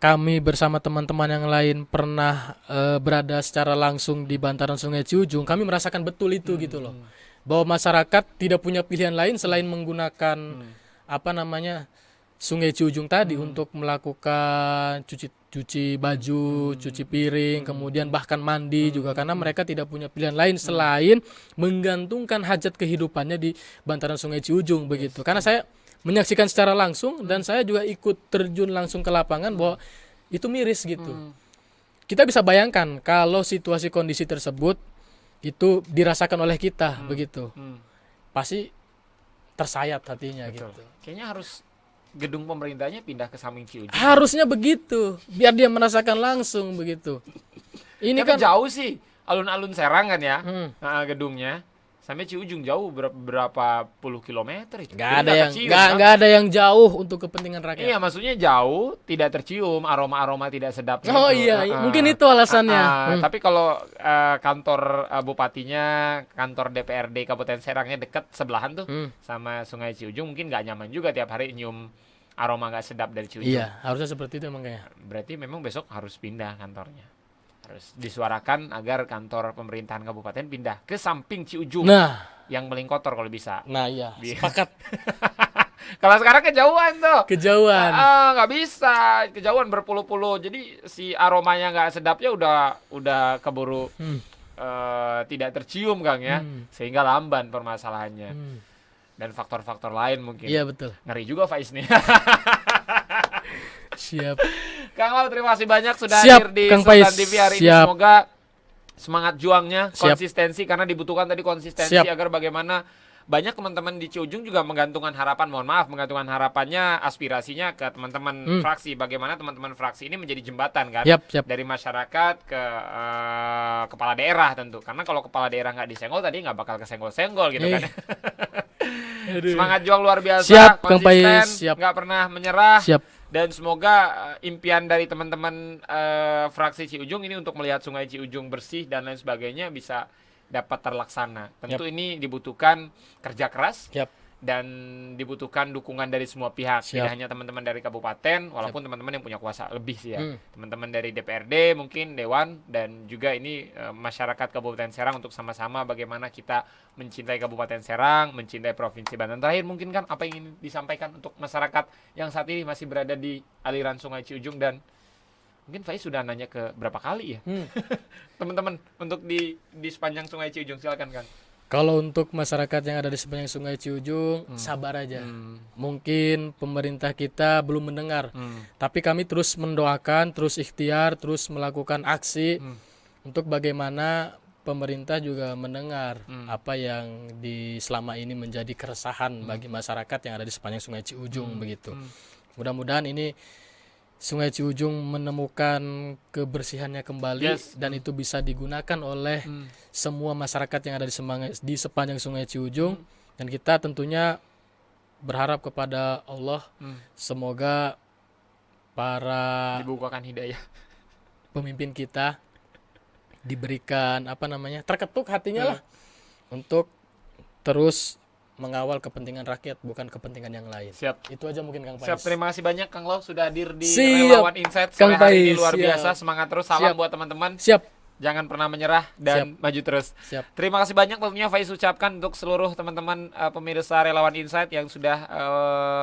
[SPEAKER 2] kami bersama teman-teman yang lain pernah berada secara langsung di bantaran Sungai Ciujung. Kami merasakan betul itu gitu loh, bahwa masyarakat tidak punya pilihan lain selain menggunakan Sungai Ciujung tadi untuk melakukan cuci baju, cuci piring, kemudian bahkan mandi juga, karena mereka tidak punya pilihan lain selain menggantungkan hajat kehidupannya di bantaran Sungai Ciujung begitu. Karena saya menyaksikan secara langsung dan saya juga ikut terjun langsung ke lapangan bahwa itu miris gitu. Kita bisa bayangkan kalau situasi kondisi tersebut itu dirasakan oleh kita begitu. Pasti tersayat hatinya gitu.
[SPEAKER 1] Kayaknya harus gedung pemerintahnya pindah ke samping Ciujung.
[SPEAKER 2] Harusnya begitu, biar dia merasakan langsung begitu. Ini kan
[SPEAKER 1] jauh sih, alun-alun Serang kan ya, gedungnya. Sampai Ciujung jauh berapa puluh kilometer itu.
[SPEAKER 2] Nggak ada yang jauh untuk kepentingan rakyat.
[SPEAKER 1] Iya, maksudnya jauh, tidak tercium aroma-aroma tidak sedap.
[SPEAKER 2] Oh iya, mungkin itu alasannya.
[SPEAKER 1] Tapi kalau kantor bupatinya, kantor DPRD Kabupaten Serangnya dekat sebelahan tuh sama Sungai Ciujung, mungkin nggak nyaman juga tiap hari nyium aroma nggak sedap dari Ciujung.
[SPEAKER 2] Iya, harusnya seperti itu makanya.
[SPEAKER 1] Berarti memang besok harus pindah kantornya. Harus disuarakan agar kantor pemerintahan kabupaten pindah ke samping Ciujung.
[SPEAKER 2] Nah,
[SPEAKER 1] yang paling kotor kalau bisa.
[SPEAKER 2] Nah, iya, sepakat.
[SPEAKER 1] Kalau sekarang kejauhan tuh.
[SPEAKER 2] Kejauhan.
[SPEAKER 1] Nggak bisa, kejauhan berpuluh-puluh. Jadi si aromanya nggak sedapnya udah keburu tidak tercium, Kang ya. Sehingga lamban permasalahannya. Dan faktor-faktor lain mungkin.
[SPEAKER 2] Iya, betul.
[SPEAKER 1] Ngeri juga Faiz nih.
[SPEAKER 2] Siap.
[SPEAKER 1] Kang Lau, terima kasih banyak sudah hadir di Sultan TV hari ini. Semoga semangat juangnya, konsistensi, karena dibutuhkan tadi konsistensi agar bagaimana banyak teman-teman di Ciujung juga menggantungkan harapannya, aspirasinya ke teman-teman fraksi. Bagaimana teman-teman fraksi ini menjadi jembatan kan,
[SPEAKER 2] Yap.
[SPEAKER 1] dari masyarakat ke kepala daerah tentu. Karena kalau kepala daerah nggak disenggol tadi nggak bakal kesenggol-senggol gitu kan. Semangat juang luar biasa,
[SPEAKER 2] Siap, Kang
[SPEAKER 1] konsisten,
[SPEAKER 2] Pais, siap.
[SPEAKER 1] nggak pernah menyerah.
[SPEAKER 2] Siap.
[SPEAKER 1] Dan semoga impian dari teman-teman fraksi Ciujung ini untuk melihat Sungai Ciujung bersih dan lain sebagainya bisa dapat terlaksana. Tentu ini dibutuhkan kerja keras dan dibutuhkan dukungan dari semua pihak. Tidak hanya teman-teman dari kabupaten, walaupun teman-teman yang punya kuasa lebih sih ya. Teman-teman dari DPRD mungkin, Dewan, dan juga ini masyarakat Kabupaten Serang untuk sama-sama bagaimana kita mencintai Kabupaten Serang, mencintai Provinsi Banten. Terakhir mungkin kan apa yang ingin disampaikan untuk masyarakat yang saat ini masih berada di aliran Sungai Ciujung, dan mungkin Faiz sudah nanya ke berapa kali ya teman-teman untuk di sepanjang Sungai Ciujung. Silakan Kang.
[SPEAKER 2] Kalau untuk masyarakat yang ada di sepanjang Sungai Ciujung, sabar aja. Mungkin pemerintah kita belum mendengar, tapi kami terus mendoakan, terus ikhtiar, terus melakukan aksi untuk bagaimana pemerintah juga mendengar apa yang selama ini menjadi keresahan bagi masyarakat yang ada di sepanjang Sungai Ciujung begitu. Mudah-mudahan ini Sungai Ciujung menemukan kebersihannya kembali dan itu bisa digunakan oleh semua masyarakat yang ada di sepanjang Sungai Ciujung, dan kita tentunya berharap kepada Allah semoga para
[SPEAKER 1] dibukakan hidayah
[SPEAKER 2] pemimpin kita diberikan terketuk hatinya lah untuk terus mengawal kepentingan rakyat, bukan kepentingan yang lain.
[SPEAKER 1] Siap.
[SPEAKER 2] Itu aja mungkin Kang Pais.
[SPEAKER 1] Siap, terima kasih banyak Kang Lau sudah hadir di
[SPEAKER 2] Siap,
[SPEAKER 1] Relawan Insight sore
[SPEAKER 2] Kang
[SPEAKER 1] hari ini.
[SPEAKER 2] Pais,
[SPEAKER 1] Luar
[SPEAKER 2] siap.
[SPEAKER 1] biasa, semangat terus, salam buat teman-teman.
[SPEAKER 2] Siap.
[SPEAKER 1] Jangan pernah menyerah dan maju terus.
[SPEAKER 2] Siap.
[SPEAKER 1] Terima kasih banyak tentunya Faiz ucapkan untuk seluruh teman-teman pemirsa Relawan Insight yang sudah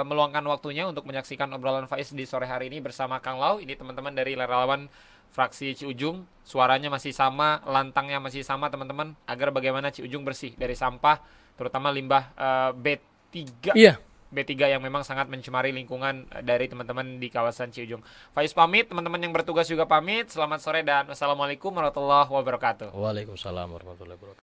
[SPEAKER 1] meluangkan waktunya untuk menyaksikan obrolan Faiz di sore hari ini bersama Kang Lau. Ini teman-teman dari Relawan fraksi Ciujung, suaranya masih sama, lantangnya masih sama teman-teman, agar bagaimana Ciujung bersih dari sampah, terutama limbah B3.
[SPEAKER 2] Iya.
[SPEAKER 1] B3 yang memang sangat mencemari lingkungan dari teman-teman di kawasan Ciujung. Faiz pamit, teman-teman yang bertugas juga pamit. Selamat sore dan wassalamualaikum warahmatullahi wabarakatuh.
[SPEAKER 2] Waalaikumsalam warahmatullahi wabarakatuh.